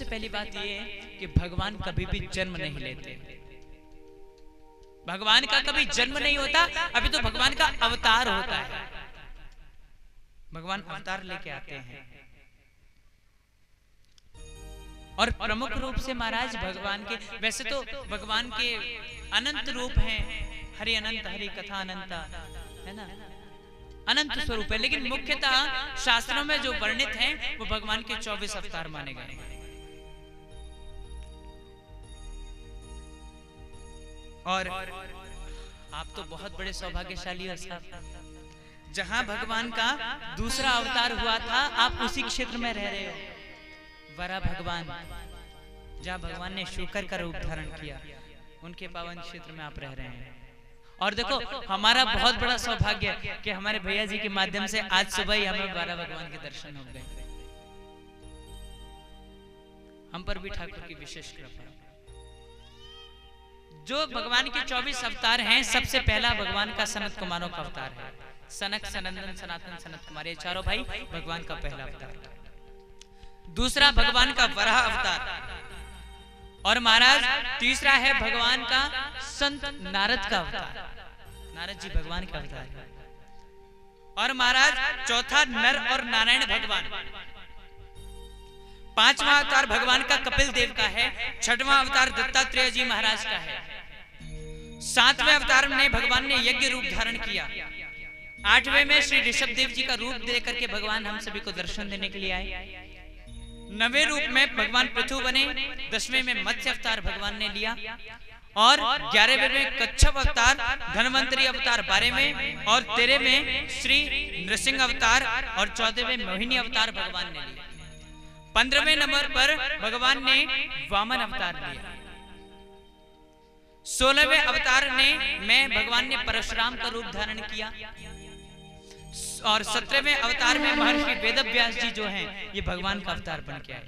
पहली बात ये है कि भगवान कभी भी जन्म नहीं लेते। भगवान का कभी जन्म नहीं होता, अभी तो भगवान का अवतार होता है। भगवान अवतार लेके आते हैं और प्रमुख रूप से महाराज भगवान के, वैसे तो भगवान के अनंत रूप हैं, हरि अनंत, हरि कथा अनंत, है ना, अनंत स्वरूप है, लेकिन मुख्यतः शास्त्रों में जो वर्णित हैं वो भगवान के 24 अवतार माने गए हैं। और आप तो बहुत बड़े सौभाग्यशाली हो साहब, जहां भगवान का दूसरा अवतार हुआ था आप उसी क्षेत्र में रह रहे हो। वरा भगवान, जहां भगवान ने शूकर का रूप धारण किया, उनके पावन क्षेत्र में आप रह रहे हैं। और देखो, हमारा बहुत बड़ा सौभाग्य है कि हमारे भैया जी के माध्यम से आज सुबह ही हमें वरा भगवान के दर्शन हो गए। हम पर भी ठाकुर की विशेष कृपा। जो भगवान के 24 अवतार हैं, सबसे पहला भगवान का सनत कुमारों का अवतार है। सनक, सनंदन, सनातन, सनत कुमार, ये चारों भाई भगवान का पहला अवतार। दूसरा भगवान का वराह अवतार। और महाराज तीसरा है भगवान का संत नारद का अवतार। नारद जी भगवान का अवतार है। और महाराज चौथा नर और नारायण भगवान। पांचवा अवतार भगवान का कपिल देव का है। छठवां अवतार दत्तात्रेय जी महाराज का है। सातवें अवतार में भगवान ने यज्ञ रूप धारण किया। आठवें में श्री ऋषभ देव जी का रूप देकर के भगवान हम सभी को दर्शन देने के लिए आए। नवे रूप में भगवान पृथु बने। 10वें में मत्स्य अवतार भगवान ने लिया। और 11वें में कच्छप अवतार, धनवंतरी अवतार 12वें, और 13वें में श्री नृसिंह अवतार, और 14वें मोहिनी अवतार भगवान ने लिया। 15वें नंबर पर भगवान ने वामन अवतार लिया। 16वें अवतार में भगवान ने परशुराम का रूप धारण किया। और 17वें अवतार में महर्षि वेदव्यास जी जो हैं, ये भगवान का अवतार बन के आए।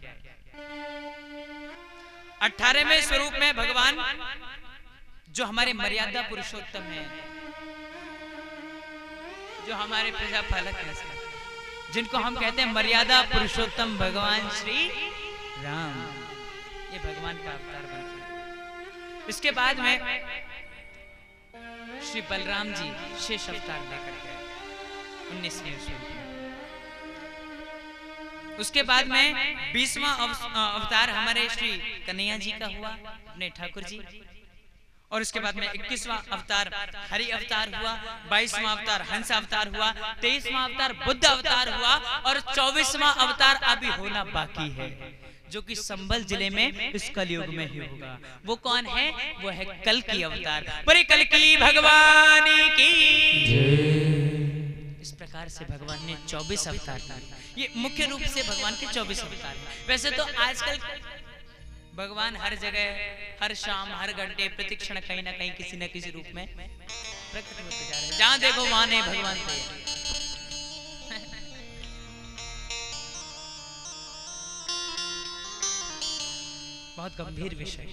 18वें स्वरूप में भगवान जो हमारे मर्यादा पुरुषोत्तम हैं, जो हमारे प्रजापालक हैं, जिनको हम कहते हैं मर्यादा पुरुषोत्तम भगवान श्री राम, ये भगवान का अवतार बन के आए। इसके बाद में श्री बलराम जी शेष अवतार लेकर के 19वें स्वरूप में। उसके बाद में 20वां अवतार हमारे श्री कन्हैया जी का हुआ, अपने ठाकुर जी। और उसके बाद में 21वां अवतार हरि अवतार हुआ। 22वां अवतार हंस अवतार हुआ। 23वां अवतार बुद्ध अवतार हुआ। और 24वां अवतार अभी होना बाकी है, जो कि संबल जिले में इस कलयुग में ही होगा। वो कौन है? वो है कल की अवतार। पर कल की भगवान की। इस प्रकार से भगवान ने 24 अवतार लिए। ये मुख्य रूप से भगवान के 24 अवतार हैं। वैसे तो आजकल भगवान हर जगह, हर शाम, हर घंटे, प्रतिक्षण कहीं ना कहीं किसी न किसी रूप में प्रकट होते जा रहे हैं। जहां देखो वहां नहीं भगवान तैयार। बहुत गंभीर विषय।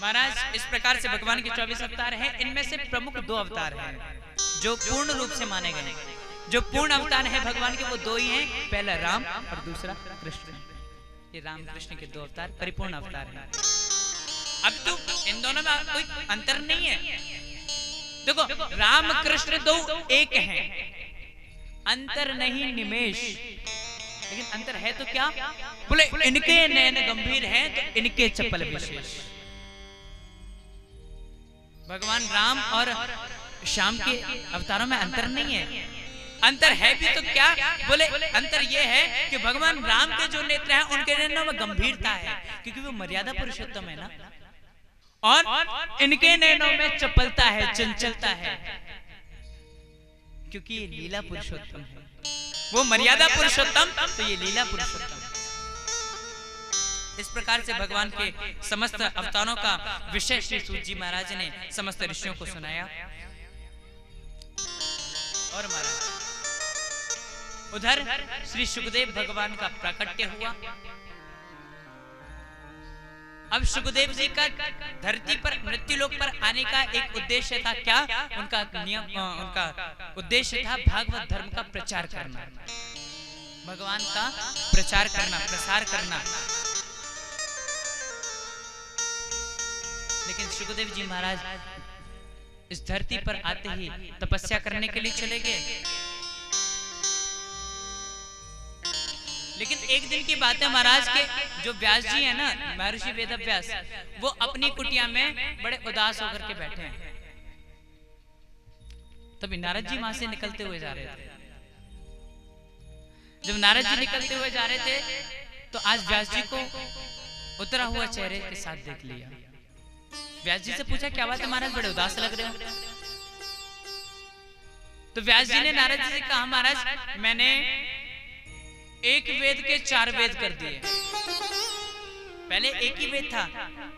महाराज इस प्रकार से भगवान के 24 अवतार हैं। इनमें से प्रमुख 2 अवतार हैं जो पूर्ण रूप से माने गए। जो पूर्ण अवतार है भगवान के वो दो ही हैं, पहला राम और दूसरा कृष्ण। ये राम कृष्ण के दो अवतार परिपूर्ण अवतार हैं। अब तो इन दोनों में कोई अंतर नहीं है। देखो राम कृष्ण दो एक हैं, अंतर नहीं निमेष। लेकिन अंतर है तो क्या? बोले इनके नयन गंभीर हैं तो इनके चपल विशेष। भगवान राम और श्याम के अवतारों में अंतर नहीं है। अंतर है भी तो क्या? बोले अंतर ये है कि भगवान राम के जो नेत्र हैं उनके नैनों में गंभीरता है, क्योंकि वो मर्यादा पुरुषोत्तम है ना, और इनके नैनों में चपलता है, चंचलता है, क्योंकि ये लीला पुरुषोत्तम है। वो मर्यादा पुरुषोत्तम तो ये लीला पुरुषोत्तम। इस प्रकार से भगवान के समस्त अवतारों का विषय श्री सूत जी महाराज ने समस्त ऋषियों को सुनाया। और महाराज उधर श्री सुखदेव भगवान का प्राकट्य हुआ। अब सुखदेव जी का धरती पर मृत्युलोक पर आने का एक उद्देश्य था। क्या उनका नियम, उनका उद्देश्य था भागवत धर्म का प्रचार करना, भगवान का प्रचार करना, प्रसार करना। लेकिन सुखदेव जी महाराज इस धरती पर आते ही तपस्या करने के लिए चले गए। लेकिन एक दिन की बात है महाराज के जो व्यास जी है ना, महर्षि वेदव्यास, वो अपनी कुटिया में बड़े उदास होकर के बैठे हैं। तभी नारद जी वहां से निकलते हुए जा रहे थे। जब नारद जी निकलते हुए जा रहे थे तो आज व्यास जी को उतरा हुआ चेहरे के साथ देख लिया। व्यास जी से पूछा क्या बात है महाराज, बड़े उदास लग रहे हो? तो व्यास जी ने नारद जी से कहा महाराज मैंने एक वेद के 4 वेद कर दिए। पहले एक ही वेद था,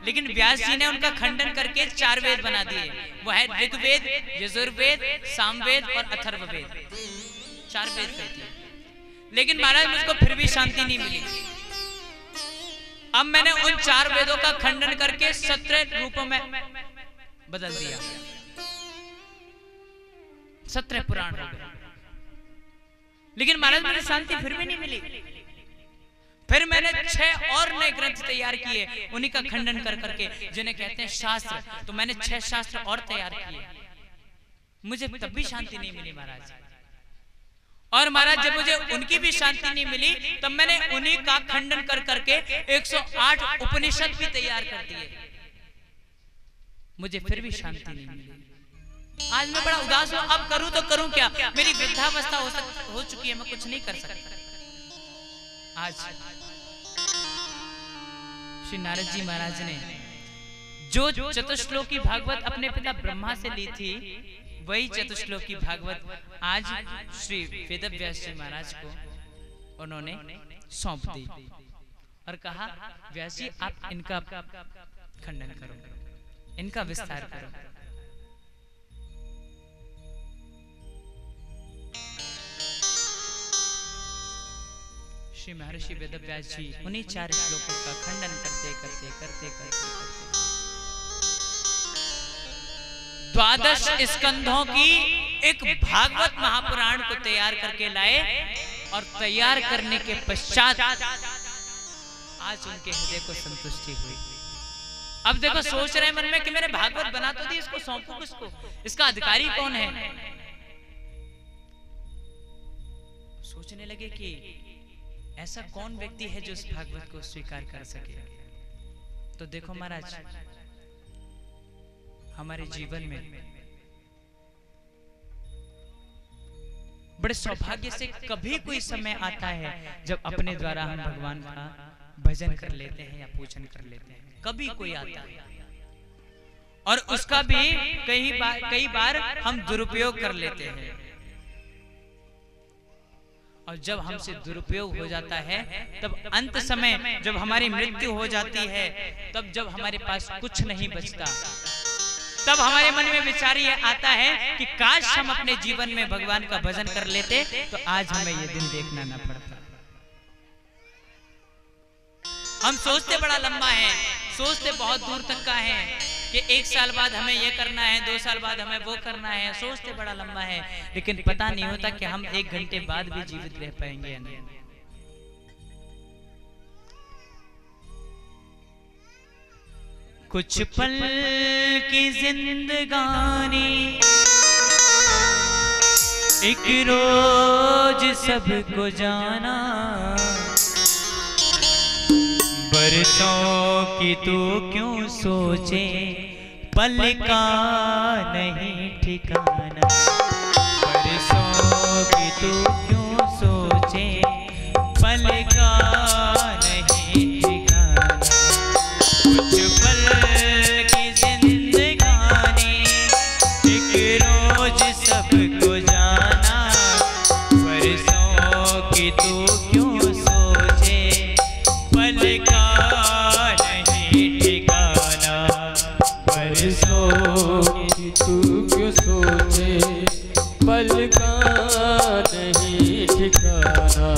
लेकिन व्यास जी ने उनका खंडन करके 4 वेद बना दिए। वो है ऋग्वेद, यजुर्वेद, सामवेद और अथर्ववेद। 4 वेद कर दिए। लेकिन महाराज मुझको फिर भी शांति नहीं मिली। अब मैंने उन 4 वेदों का खंडन करके 17 रूपों में बदल दिया। 17 पुराण हो गए। लेकिन महाराज मुझे शांति फिर भी नहीं मिली। फिर मैंने 6 और नए ग्रंथ तैयार किए, उन्हीं का खंडन कर करके, जिन्हें कहते हैं शास्त्र। तो मैंने 6 शास्त्र और तैयार किए। मुझे तब भी शांति नहीं मिली महाराज। और महाराज जब मुझे उनकी भी शांति नहीं मिली, तब मैंने उन्हीं का खंडन कर करके 108 उपनिषद भी तैयार कर दिए। मुझे फिर भी शांति नहीं मिली। आज मैं बड़ा उदास हूं। अब करूं तो करूं क्या? मेरी वृद्धावस्था हो चुकी है, मैं कुछ नहीं कर सकता। आज श्री नारद जी महाराज ने जो चतुश्लोकी भागवत अपने पिता ब्रह्मा से ली थी, वही चतुश्लोकी भागवत आज श्री वेदव्यास जी महाराज को उन्होंने सौंप दी और कहा व्यास जी आप इनका खंडन करो, इनका विस्तार करो। श्री महर्षि वेदव्यास जी उन्हीं 4 श्लोकों का खंडन करते करते करते करते करते 12 स्कंधों की एक भागवत महापुराण को तैयार करके लाए। और तैयार करने के पश्चात आज उनके हृदय को संतुष्टि हुई। अब देखो सोच रहे मन में कि मैंने भागवत बना तो दी, इसको सौंपू किसको? इसका अधिकारी कौन है? सोचने लगे कि ऐसा कौन व्यक्ति है जो इस भागवत को स्वीकार कर सके। तो देखो महाराज हमारे जीवन में बड़े सौभाग्य से कभी कोई समय आता है जब अपने द्वारा हम भगवान का भजन कर लेते हैं या पूजन कर लेते हैं। कभी कोई आता है और उसका भी कई बार हम दुरुपयोग कर लेते हैं। और जब हमसे दुरुपयोग हो जाता है तब अंत समय जब हमारी मृत्यु हो जाती है, तब जब हमारे पास कुछ नहीं बचता, तब हमारे मन में विचार ये आता है कि काश हम अपने जीवन में भगवान का भजन कर लेते तो आज हमें ये दिन देखना ना पड़ता। हम सोचते बड़ा लंबा है, सोचते बहुत दूर तक का है कि 1 साल बाद हमें ये करना है, 2 साल बाद हमें वो करना है, सोचते बड़ा लंबा है, लेकिन पता नहीं होता कि हम 1 घंटे बाद भी जीवित रह पाएंगे या नहीं। कुछ पल की जिंदगानी एक रोज सबको जाना, बरसों की तू क्यों सोचे, पल का नहीं ठिकाना। बरसों की तू क्यों सोचे, पल का नहीं ठिकाना। कुछ पल की जिंदगानी एक रोज सबको जाना, बरसों की तू क्यों सोचे, पल का नहीं ठिकाना। बरसों की तू क्यों सोचे, पल का नहीं ठिकाना।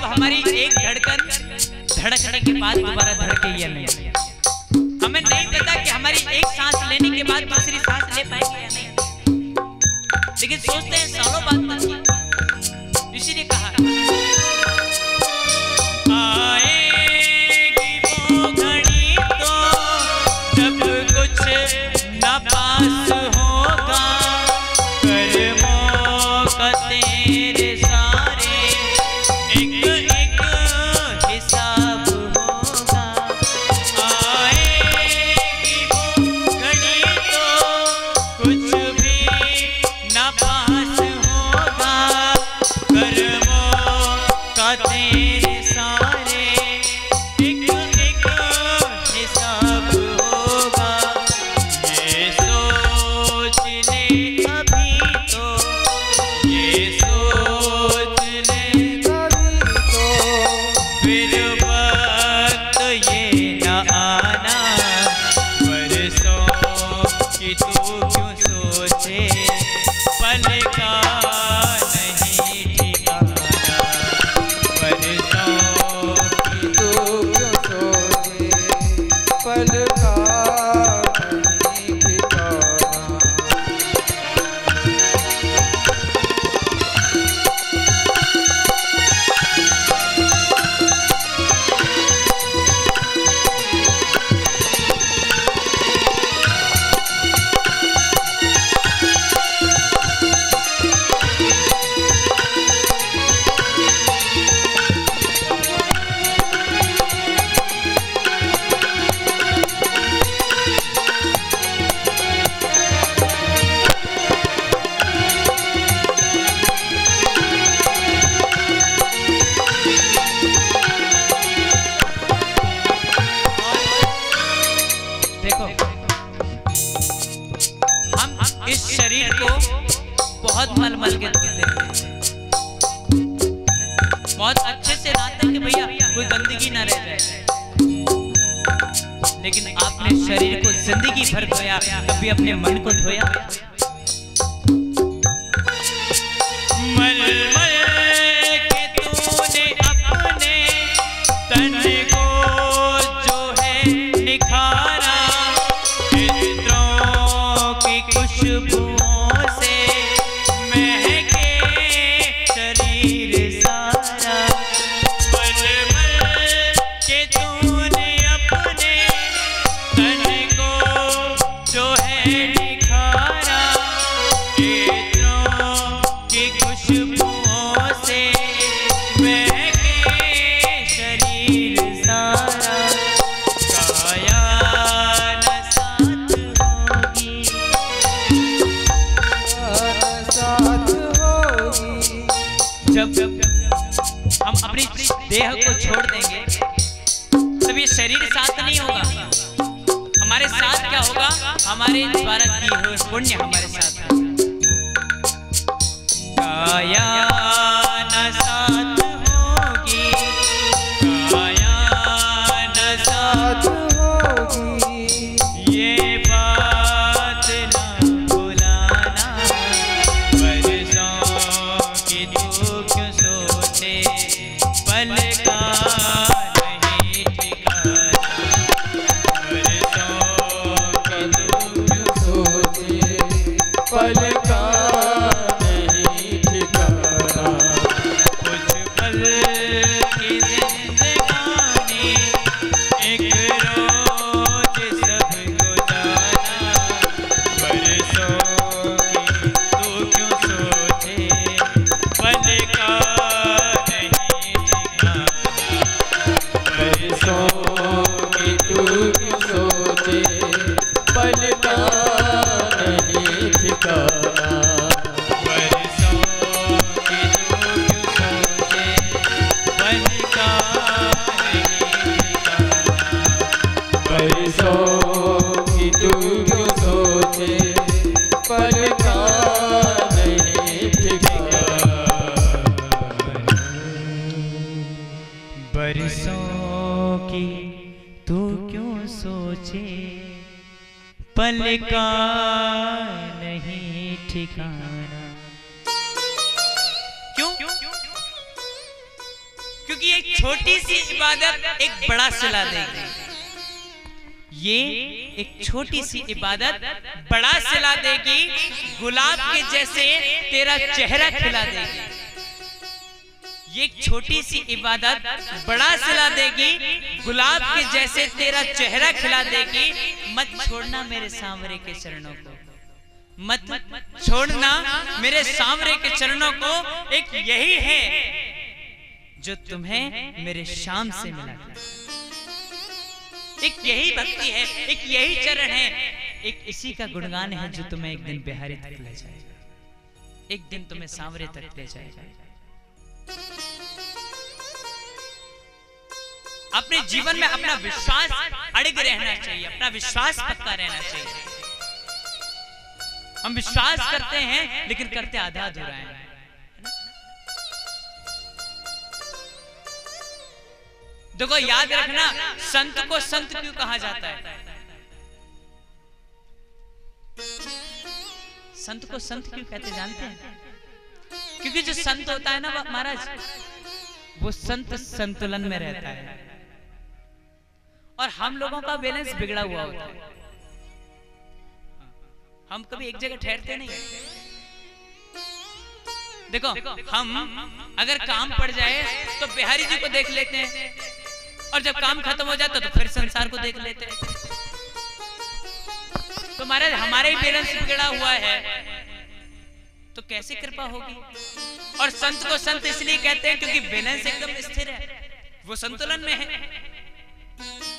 हमारी एक धड़कन धड़कने के बाद दोबारा धड़के या नहीं, हमें नहीं पता कि हमारी एक सांस लेने के बाद दूसरी सांस ले पाएंगे या नहीं, लेकिन सोचते हैं सालों बाद तक। इसीलिए कहा आएगी वो घड़ी तो जब कुछ न पास होगा, कर्मों का तेरे सारे एक एक हिसाब होगा। आएगी वो घड़ी तो कुछ भी न पास होगा, कर्मों का तेरे सारे एक एक हिसाब होगा। ये सोच ले अभी तो, ये सोच ले फिर वक्त ये न आना, बरसों की तू क्यों सोचे, पल का नहीं ठिकाना। बरसों की तू क्यों सोचे, पल का नहीं ठिकाना। इस शरीर को बहुत मल मल के धोते हैं, बहुत अच्छे से लाते हैं कि भैया कोई गंदगी ना रह जाए, लेकिन आपने शरीर को जिंदगी भर धोया, कभी अपने मन को धोया? मल मल के तूने अपने तन को जो है निखारा, चित्रों की खुशबुओं से महके शरीर सारा। मल मल के तूने अपने तन को जो है निखारा, चित्रों की खुशबुओं से महके शरीर सारा। काया न साथ होगी, साथ होगी, जब हम अपनी देह को छोड़ देंगे तब ये शरीर साथ नहीं होगा, हमारे हमारे साथ क्या होगा, हमारे द्वारा की हुई पुण्य हमारे साथ होगा। काया न साथ होगी, काया न साथ होगी, ये बात न भुलाना। बरसों की तू क्यों सोचे, पल का नहीं ठिकाना। बरसों की तू क्यों सोचे, पल का नहीं ठिकाना। कुछ पल की जिंदगानी, एक रोज सबको जाना। बरसों की तू क्यों सोचे, पल का नहीं ठिकाना। बरसों की तू क्यों सोचे, पल का नहीं ठिकाना। बरसों की तू क्यों सोचे, पल का नहीं ठिकाना। बरसों की तू क्यों सोचे, पल का नहीं ठिकाना। बरसों की तू क्यों सोचे, पल का नहीं ठिकाना। क्यों? क्योंकि एक छोटी सी इबादत एक बड़ा सिला देगी। ये एक छोटी सी इबादत बड़ा सिला देगी, गुलाब के जैसे तेरा चेहरा खिला देगी। ये एक छोटी सी इबादत बड़ा सिला देगी, गुलाब के जैसे तेरा चेहरा खिला देगी। मत छोड़ना मेरे सांवरे के चरणों को, मत छोड़ना मेरे सांवरे के चरणों को। एक यही है जो तुम्हें मेरे शाम से मिला, एक यही भक्ति है, एक यही चरण है, एक इसी का गुणगान है जो तुम्हें एक दिन बिहारी तक ले जाएगा, एक दिन तुम्हें सांवरे तक ले जाएगा। अपने जीवन में अपना विश्वास अड़िग रहना चाहिए, अपना विश्वास पक्का रहना चाहिए। हम विश्वास करते हैं लेकिन करते आधा अधूरा है। देखो याद रखना, संत को संत क्यों कहा जाता है? संत को संत क्यों कहते जानते हैं? क्योंकि जो संत होता है ना महाराज, वो संत संतुलन में रहता है और हम लोगों का बैलेंस बिगड़ा हुआ होता है। हम कभी एक जगह ठहरते नहीं। देखो हम अगर काम पड़ जाए तो बिहारी जी को देख लेते हैं और जब काम खत्म हो जाता तो फिर संसार को देख लेते हैं। तो महाराज हमारे ही बैलेंस बिगड़ा हुआ है तो कैसे कृपा होगी? और संत को संत इसलिए कहते हैं क्योंकि बैलेंस एकदम स्थिर है, वो संतुलन में है।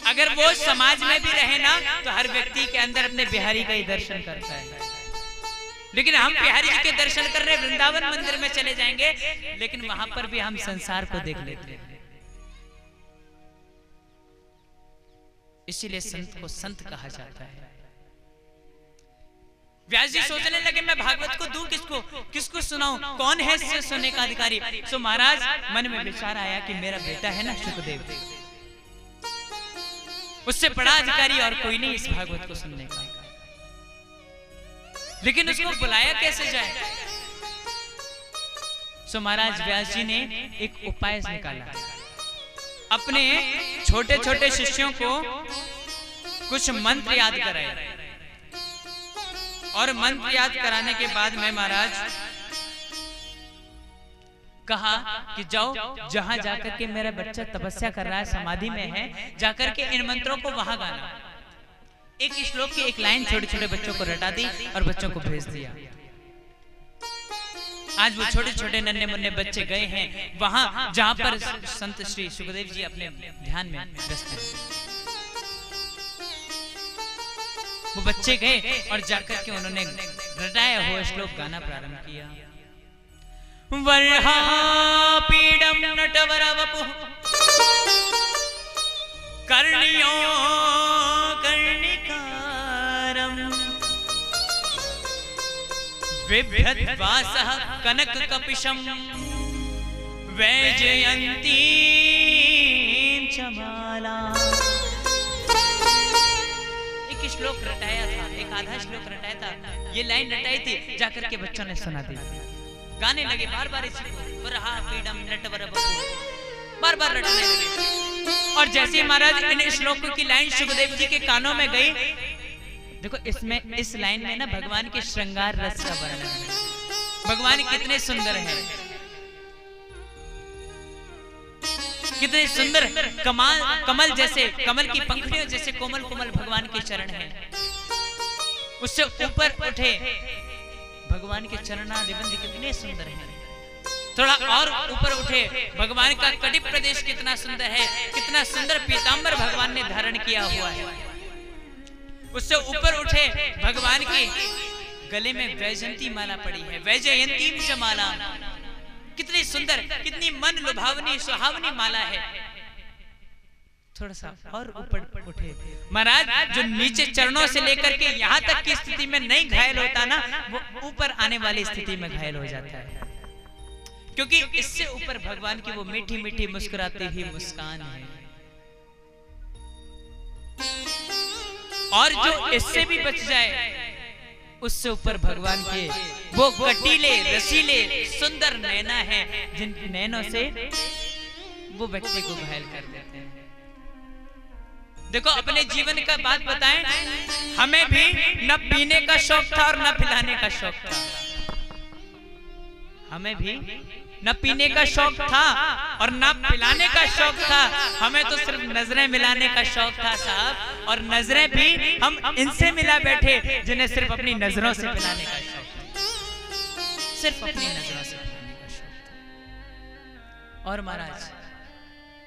अगर वो समाज में भी रहे ना तो हर व्यक्ति के अंदर अपने बिहारी का ही दर्शन करता है। लेकिन हम बिहारी जी के दर्शन करने वृंदावन मंदिर में चले जाएंगे, लेकिन वहां पर भी हम संसार को देख लेते हैं। इसीलिए संत को संत कहा जाता है। व्यास जी सोचने लगे मैं भागवत को दूं किसको, किसको सुनाऊं, कौन है इससे सुनने का अधिकारी? सो महाराज मन में विचार आया कि मेरा बेटा है ना शुकदेव, उससे बड़ा अधिकारी और कोई नहीं इस भागवत को सुनने का। लेकिन उसको बुलाया कैसे जाए? सो महाराज व्यास जी ने एक उपाय निकाला। अपने छोटे छोटे शिष्यों को कुछ मंत्र याद कराए और मंत्र याद कराने के बाद में महाराज कहा कि जाओ जहां जाकर के मेरा बच्चा तपस्या कर रहा है, समाधि में है, जाकर के इन मंत्रों को वहां गाना। एक श्लोक की एक लाइन छोटे छोटे बच्चों को रटा दी और बच्चों को भेज दिया। आज वो छोटे छोटे नन्हे मुन्ने बच्चे गए हैं वहां जहां पर संत श्री सुखदेव जी अपने ध्यान में व्यस्त हैं। वो बच्चे गए और जाकर के उन्होंने रटाया हुआ श्लोक गाना प्रारंभ किया। वर्हा पीडम नटवर वपुः कर्णियो कर्णिका बिभ्रद्वासः कनक कपिशम वैजयंती चमाला। एक श्लोक रटाया था, एक आधा श्लोक रटाया था, ये लाइन रटाई थी, जाकर के बच्चों ने सुना दी, गाने लगे बार बार इसी को, वरहा पीडम नटवर बपू, बार बार रटने लगे। और जैसे ही महाराज इन श्लोकों की लाइन सुखदेव जी के कानों में गई, देखो इसमें इस लाइन में ना भगवान के श्रृंगार रस का वर्णन है, भगवान कितने सुंदर हैं, कितने सुंदर कमल जैसे, कमल की पंखुड़ियों जैसे कोमल कोमल भगवान के चरण हैं। उससे ऊपर उठे भगवान के चरणारविंद कितने सुंदर हैं। थोड़ा और ऊपर उठे भगवान का कटिप प्रदेश कितना सुंदर है, कितना सुंदर पीतांबर भगवान ने धारण किया हुआ है। उससे ऊपर उठे भगवान के गले में वैजयंती माला पड़ी है, वैजयंती माला, कितनी सुंदर, कितनी मन लुभावनी सुहावनी माला है। थोड़ा सा और ऊपर उठे महाराज, जो नीचे चरणों से लेकर के यहाँ तक की स्थिति में नहीं घायल होता ना, वो ऊपर आने वाली स्थिति में घायल हो जाता है, क्योंकि इससे ऊपर भगवान की वो मीठी मीठी मुस्कुराती हुई मुस्कान है। और जो इससे भी बच जाए, उससे ऊपर भगवान के वो कटीले रसीले सुंदर नैना है, जिन नैनों से वो व्यक्ति को घायल कर देते हैं। देखो अपने जीवन का बात बताएं, हमें भी न पीने का शौक था और न पिलाने का शौक था, हमें भी न पीने का शौक था और न पिलाने का शौक था, हमें तो सिर्फ नजरें मिलाने का शौक था साहब। और नजरें भी हम इनसे मिला बैठे जिन्हें सिर्फ अपनी नजरों से पिलाने का शौक था, सिर्फ अपनी नजरों से पिलाने का शौक था। और महाराज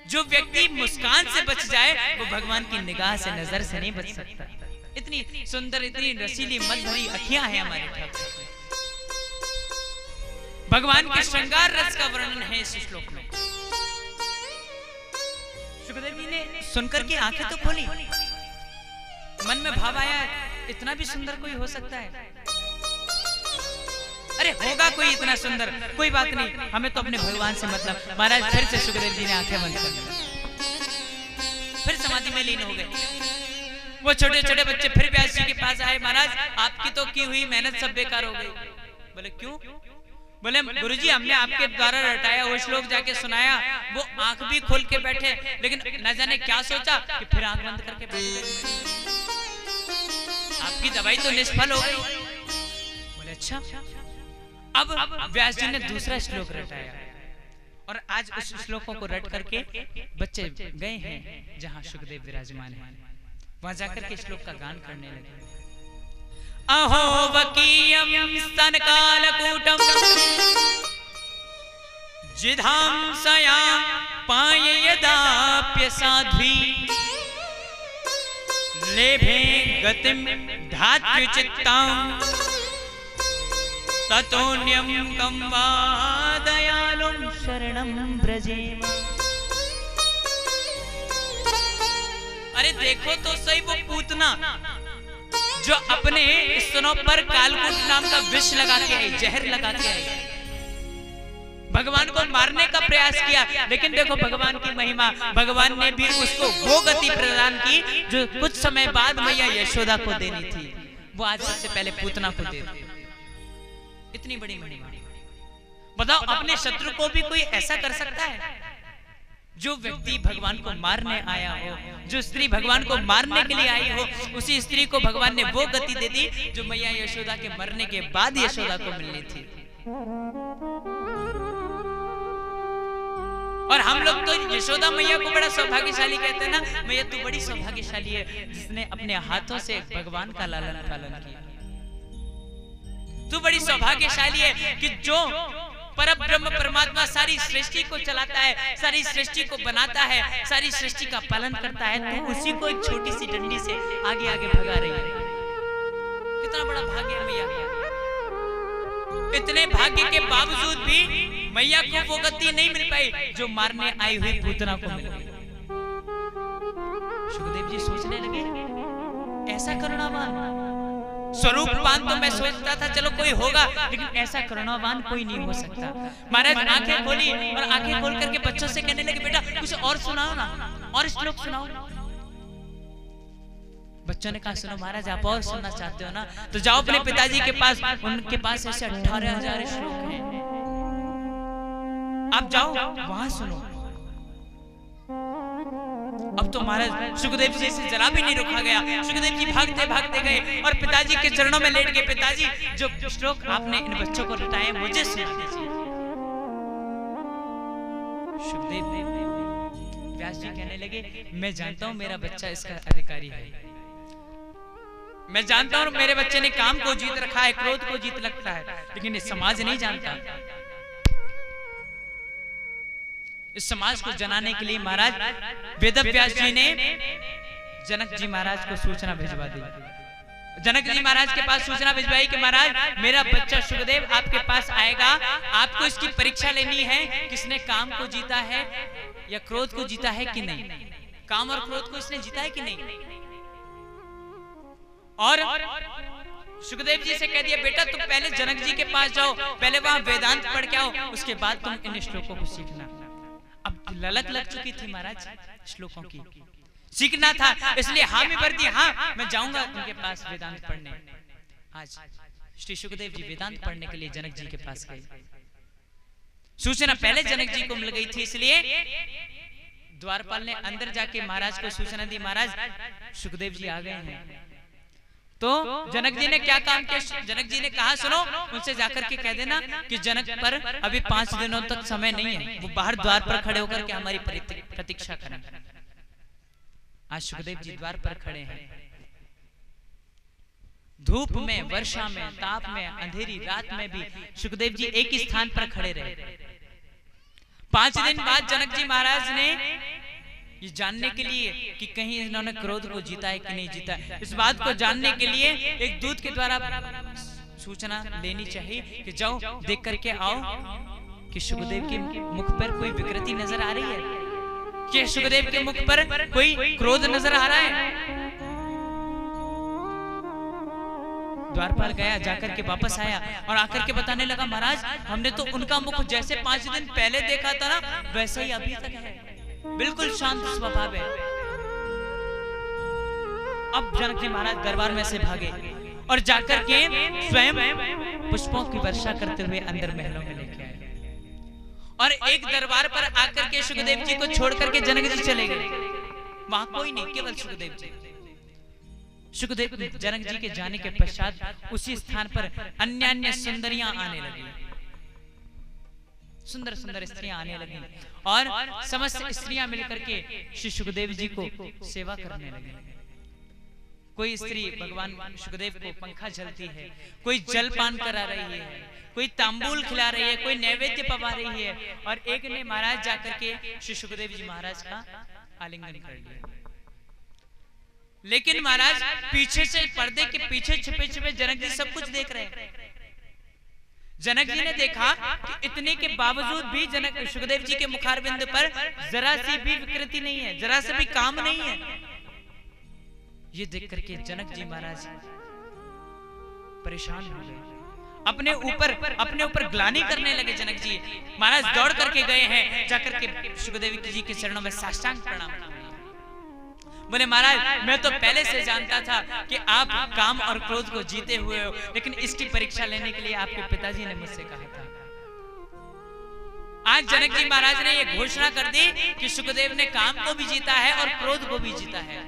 जो व्यक्ति मुस्कान से बच जाए, वो भगवान की निगाह से नजर से नहीं बच सकता। इतनी सुंदर, इतनी रसीली मत भरी अखियां हैं हमारे ठाकुर। भगवान के श्रृंगार रस का वर्णन है इस श्लोक में। सुखदेव जी ने सुनकर के आंखें तो खोली, मन में भाव आया, इतना भी सुंदर कोई हो सकता है? अरे होगा कोई इतना सुंदर, कोई बात नहीं, हमें तो अपने भगवान से मतलब। महाराज फिर से सुखदेव जी ने आंखें बंद कर दी, फिर समाधि में लीन हो गए। वो छोटे छोटे बच्चे फिर व्यास जी के पास आए, महाराज आपकी तो की हुई मेहनत सब बेकार हो गई। बोले क्यों? बोले गुरुजी हमने आपके द्वारा रटाया वो श्लोक जाके सुनाया, वो आंख भी खोल के बैठे, लेकिन न जाने क्या सोचा कि फिर आंख बंद करके बैठ गए। आपकी दवाई तो निष्फल हो गई। बोले अच्छा। अब व्यास जी ने दूसरा श्लोक रटाया और आज उस श्लोकों को रट करके बच्चे गए हैं जहां सुखदेव विराजमान हैं, वहां जाकर के श्लोक का गान करने लगे। अहो वकीयं स्तनकालकूटं जिधांसया पाये यदाप्य साध्वी लेभे गतिं धात्युचित्तां ततोऽन्यं कं वा दयालुं शरणं व्रजेम। अरे देखो तो सही वो पूतना जो अपने स्तनों पर कालकूट नाम का विष लगा के आई, जहर लगा के आई, भगवान को मारने का प्रयास किया, लेकिन देखो भगवान की महिमा, भगवान ने भी उसको वो गति प्रदान की जो कुछ समय बाद मैया यशोदा को देनी थी, वो आज सबसे पहले पूतना को दे दी। इतनी बड़ी महिमा। बताओ अपने शत्रु को भी कोई ऐसा कर सकता है? जो व्यक्ति भगवान को मारने आया हो, जो स्त्री भगवान को मारने के लिए आई हो, उसी स्त्री को भगवान ने वो गति दे दी जो मैया यशोदा के मरने के बाद यशोदा को मिलनी थी। और हम लोग तो यशोदा मैया को बड़ा सौभाग्यशाली कहते हैं ना, मैया तू बड़ी सौभाग्यशाली है जिसने अपने हाथों से भगवान का लालन पालन किया। तू बड़ी सौभाग्यशाली है कि जो परब्रह्म परमात्मा सारी सृष्टि को चलाता है, सारी सृष्टि को बनाता है, सारी सृष्टि का पालन करता है, तो उसी को एक छोटी सी डंडी से आगे आगे भगा रही है। कितना बड़ा भाग्य है मैया का। इतने भाग्य के बावजूद भी मैया को वो गति नहीं मिल पाई जो मारने आई हुई पूतना को मिल गई। सुखदेव जी सोचने लगे ऐसा करुणावान, स्वरूपवान तो मैं सोचता था चलो कोई होगा, लेकिन ऐसा करुणावान कोई नहीं हो सकता। महाराज आंखें खोली और आंखें खोल करके बच्चों से कहने लगे बेटा कुछ और सुनाओ ना, और श्लोक सुनाओ। बच्चों ने कहा सुनो महाराज आप और सुनना चाहते हो ना तो जाओ अपने पिताजी के पास, उनके पास ऐसे 18,000 श्लोक हैं, आप जाओ वहां सुनो। अब तो महाराज सुखदेव जी से जरा भी नहीं रोका गया। सुखदेव जी भागते भागते गए और पिताजी के चरणों में लेट गए। पिताजी जो श्लोक आपने इन बच्चों को रटाए मुझे सुना दीजिए। सुखदेव व्यास जी कहने लगे मैं जानता हूं मेरा बच्चा इसका अधिकारी है, मैं जानता हूं मेरे बच्चे ने काम को जीत रखा है, क्रोध को जीत रखा है, लेकिन ये समाज नहीं जानता। इस समाज को जनाने के लिए महाराज वेदव्यास जी ने जनक जी महाराज को सूचना भिजवा दी। जनक जी महाराज के पास सूचना भिजवाई कि महाराज मेरा बच्चा सुखदेव आपके पास आएगा, आपको इसकी परीक्षा लेनी है किसने काम को जीता है या क्रोध को जीता है कि नहीं, काम और क्रोध को इसने जीता है कि नहीं। और सुखदेव जी से कह दिया बेटा तुम पहले जनक जी के पास जाओ, पहले वहां वेदांत पढ़ के आओ, उसके बाद तुम इन श्लोकों को सीखना। अब ललक लग चुकी थी महाराज श्लोकों की, सीखना था, इसलिए हामी भर दी, हाँ मैं जाऊंगा उनके पास वेदांत पढ़ने। आज श्री सुखदेव जी वेदांत पढ़ने के लिए जनक जी के पास गए। सूचना पहले जनक जी को मिल गई थी, इसलिए द्वारपाल ने अंदर जाके महाराज को सूचना दी महाराज सुखदेव जी आ गए हैं। तो जनक जी ने क्या काम किया, जनक जी ने कहा सुनो उनसे जाकर के कह देना कि जनक पर अभी 5 दिनों तक समय नहीं है, वो बाहर द्वार पर खड़े होकर के हमारी प्रतीक्षा करें। आज सुखदेव जी द्वार पर खड़े हैं, धूप में, वर्षा में, ताप में, अंधेरी रात में भी सुखदेव जी एक ही स्थान पर खड़े रहे। 5 दिन बाद जनक जी महाराज ने ये जानने के लिए कि कहीं इन्होंने क्रोध को जीता है कि नहीं जीता, इस बात को जानने के लिए एक दूत के द्वारा सूचना लेनी चाहिए कि जाओ देख करके आओ कि सुखदेव के मुख पर कोई विकृति नजर आ रही है, कि सुखदेव के मुख पर कोई क्रोध नजर आ रहा है। द्वारपाल गया, जाकर के वापस आया और आकर के बताने लगा महाराज हमने तो उनका मुख जैसे 5 दिन पहले देखा था ना वैसे ही अभी तक है, बिल्कुल शांत स्वभाव है। अब जनक जी महाराज दरबार में से भागे और जाकर के स्वयं पुष्पों की वर्षा करते हुए अंदर महलों में लेके आए और एक दरबार पर आकर के सुखदेव जी को छोड़ करके जनक जी चले गए। वहां कोई नहीं, केवल सुखदेव जी। सुखदेव जनक जी के जाने के पश्चात उसी स्थान पर अन्य सुंदरियां आने लगी, सुंदर सुंदर स्त्रियां आने लगी और समस्त स्त्रियां मिलकर के श्री सुखदेव जी को सेवा करने लगी। कोई स्त्री भगवान सुखदेव को पंखा झलती है, कोई जलपान करा रही है, कोई तांबूल खिला रही है, कोई नैवेद्य पवा रही है और एक ने महाराज जाकर के श्री सुखदेव जी महाराज का आलिंगन कर लिया। लेकिन महाराज पीछे से पर्दे के पीछे छिपे छिपे जनक जी सब कुछ देख रहे हैं। जनक जी ने देखा कि इतने के बावजूद भी जनक सुखदेव जी के मुखारबिंद पर जरा सी भी विकृति नहीं है, जरा से भी काम नहीं है। ये देख करके जनक जी महाराज परेशान हो गए, अपने ऊपर ग्लानि करने लगे। जनक जी महाराज दौड़ करके गए हैं, जाकर के सुखदेव जी के चरणों में साष्टांग प्रणाम किया। बोले महाराज मैं तो पहले से जानता था कि आप काम और क्रोध को जीते हुए हो, लेकिन इसकी परीक्षा लेने के लिए आपके पिताजी ने मुझसे कहा था। आज जनक जी महाराज ने यह घोषणा कर दी कि सुखदेव ने काम को भी जीता है और क्रोध को भी जीता है।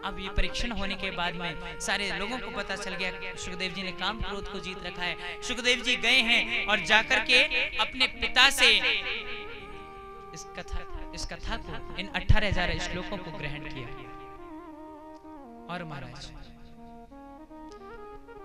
अब ये परीक्षण होने के बाद में सारे लोगों को पता चल गया सुखदेव जी ने काम क्रोध को जीत रखा है। सुखदेव जी गए हैं और जाकर के अपने पिता से इस कथा को, इन 18,000 श्लोकों को ग्रहण किया। और महाराज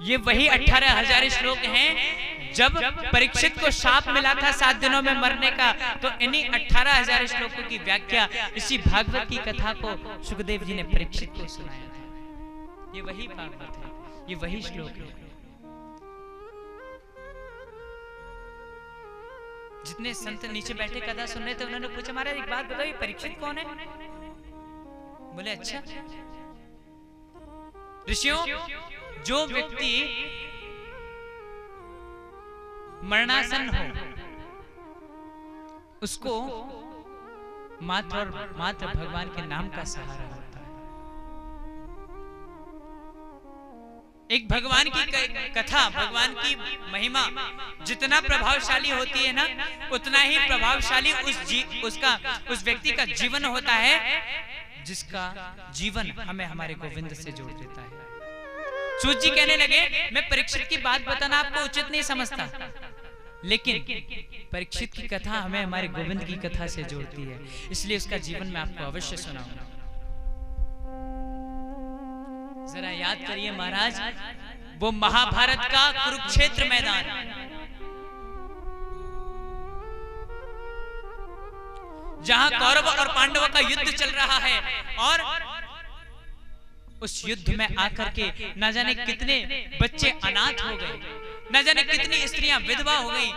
ये वही 18,000 श्लोक हैं जब परीक्षित को शाप मिला था 7 दिनों में मरने का, तो इन्हीं 18,000 श्लोकों की व्याख्या इसी भागवत की कथा को सुखदेव जी ने परीक्षित को सुनाया था। ये वही भागवत है, ये वही श्लोक है। जितने संत नीचे बैठे कथा सुन रहे थे उन्होंने पूछा महाराज एक बात बताओ ये परीक्षित कौन है? बोले अच्छा ऋषियों जो व्यक्ति मरणासन हो उसको मात्र और मात्र भगवान के नाम का सहारा होता है। एक भगवान की कथा, भगवान की महिमा जितना प्रभावशाली होती है ना, उतना ही प्रभावशाली उस व्यक्ति का जीवन होता है, जिसका जीवन हमें हमारे गोविंद से जोड़ देता है। सूत जी कहने लगे, मैं परीक्षित की बात बताना आपको उचित नहीं समझता, लेकिन परीक्षित की कथा हमें हमारे गोविंद की कथा से जोड़ती है, इसलिए उसका जीवन मैं आपको अवश्य सुनाऊंगा। जरा याद करिए महाराज, वो महाभारत का कुरुक्षेत्र मैदान, जहां कौरव और पांडवों का युद्ध चल रहा है, और उस युद्ध में आकर के न जाने कितने बच्चे अनाथ हो गए, न जाने कितनी स्त्रियां विधवा हो गई,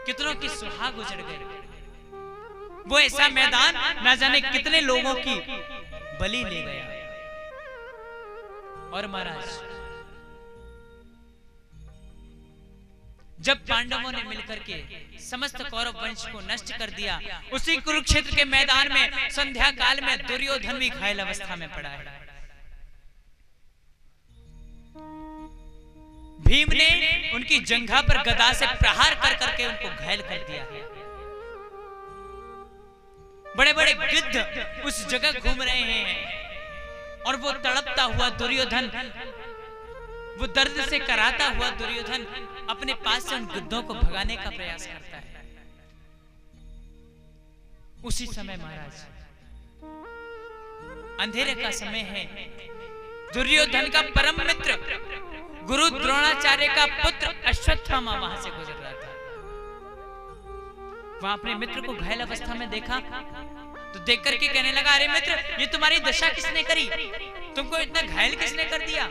कितनों की सुहाग उजड़ गए। वो ऐसा मैदान न जाने कितने लोगों की बलि ले गया। और महाराज, जब पांडवों ने मिलकर के समस्त कौरव वंश को नष्ट कर दिया, उसी कुरुक्षेत्र के मैदान में संध्या काल में दुर्योधन भी घायल अवस्था में पड़ा है। भीम ने उनकी जंघा पर गदा से प्रहार कर करके उनको घायल कर दिया है। बड़े बड़े गिद्ध उस जगह घूम रहे हैं, और वो तड़पता हुआ दुर्योधन, वो दर्द से कराता हुआ दुर्योधन अपने पास से उन गिद्धों को भगाने का प्रयास करता है। उसी समय महाराज, अंधेरे का समय है, दुर्योधन का परम मित्र गुरु द्रोणाचार्य का पुत्र अश्वत्थामा वहां से गुजर रहा था। वहां अपने मित्र को घायल अवस्था में देखा, तो देख करके कहने लगा, अरे मित्र, ये तुम्हारी दशा किसने करी? तुमको इतना घायल किसने कर दिया?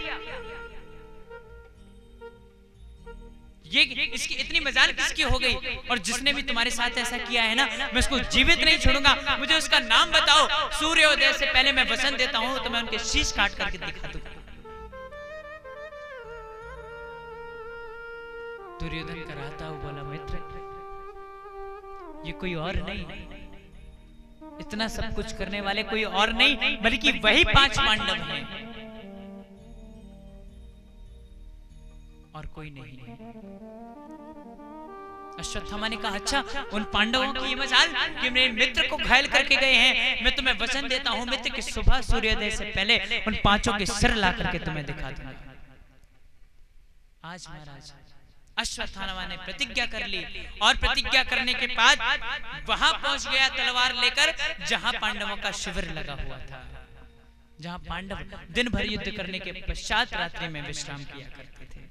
ये इसकी इतनी मजाल किसकी हो गई? और जिसने भी तुम्हारे साथ ऐसा किया है ना, मैं उसको जीवित नहीं छोड़ूंगा, मुझे उसका नाम बताओ, सूर्योदय से पहले मैं वसन देता हूं तो मैं उनके शीश काट करके दिखा दूंगा। दुर्योधन कराता हुआ बोला, मित्र, ये कोई और नहीं, इतना सब कुछ करने वाले कोई और नहीं बल्कि वही 5 पांडव हैं, और कोई नहीं है। अश्वत्थामा ने कहा, अच्छा, उन पांडवों की ये मजाल कि मेरे मित्र को घायल करके गए हैं, मैं तुम्हें वचन देता हूं मित्र कि सुबह सूर्योदय से पहले उन 5 के सिर ला करके तुम्हें दिखा दूंगा। आज महाराज, अश्वत्थामा ने प्रतिज्ञा कर ली, और प्रतिज्ञा करने के बाद वहां पहुंच गया तलवार लेकर जहां पांडवों का शिविर लगा हुआ था, जहां पांडव दिन भर युद्ध करने के पश्चात रात्रि में विश्राम किया करते थे।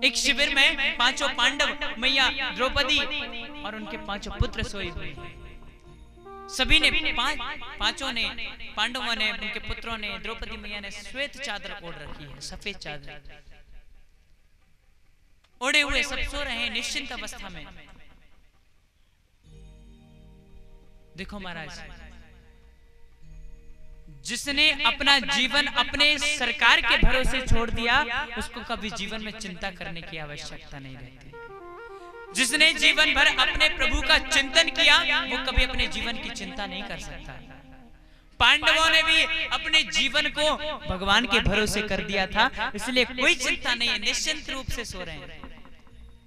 एक शिविर में 5 पांडव, मैया द्रौपदी और उनके 5 पुत्र सोए हुए हैं। सभी ने, 5 ने, पांडवों ने, उनके पुत्रों ने, द्रौपदी मैया ने श्वेत चादर ओढ़ रखी है, सफेद चादर ओढ़े हुए सब सो रहे हैं निश्चिंत अवस्था में। देखो महाराज, जिसने अपना जीवन अपने सरकार के भरोसे छोड़ दिया, उसको कभी जीवन में चिंता करने की आवश्यकता नहीं रहती। जिसने जीवन भर अपने प्रभु का चिंतन किया, वो कभी अपने जीवन की चिंता नहीं कर सकता। पांडवों ने भी अपने जीवन को भगवान के भरोसे कर दिया था, इसलिए कोई चिंता नहीं है, निश्चिंत रूप से सो रहे हैं।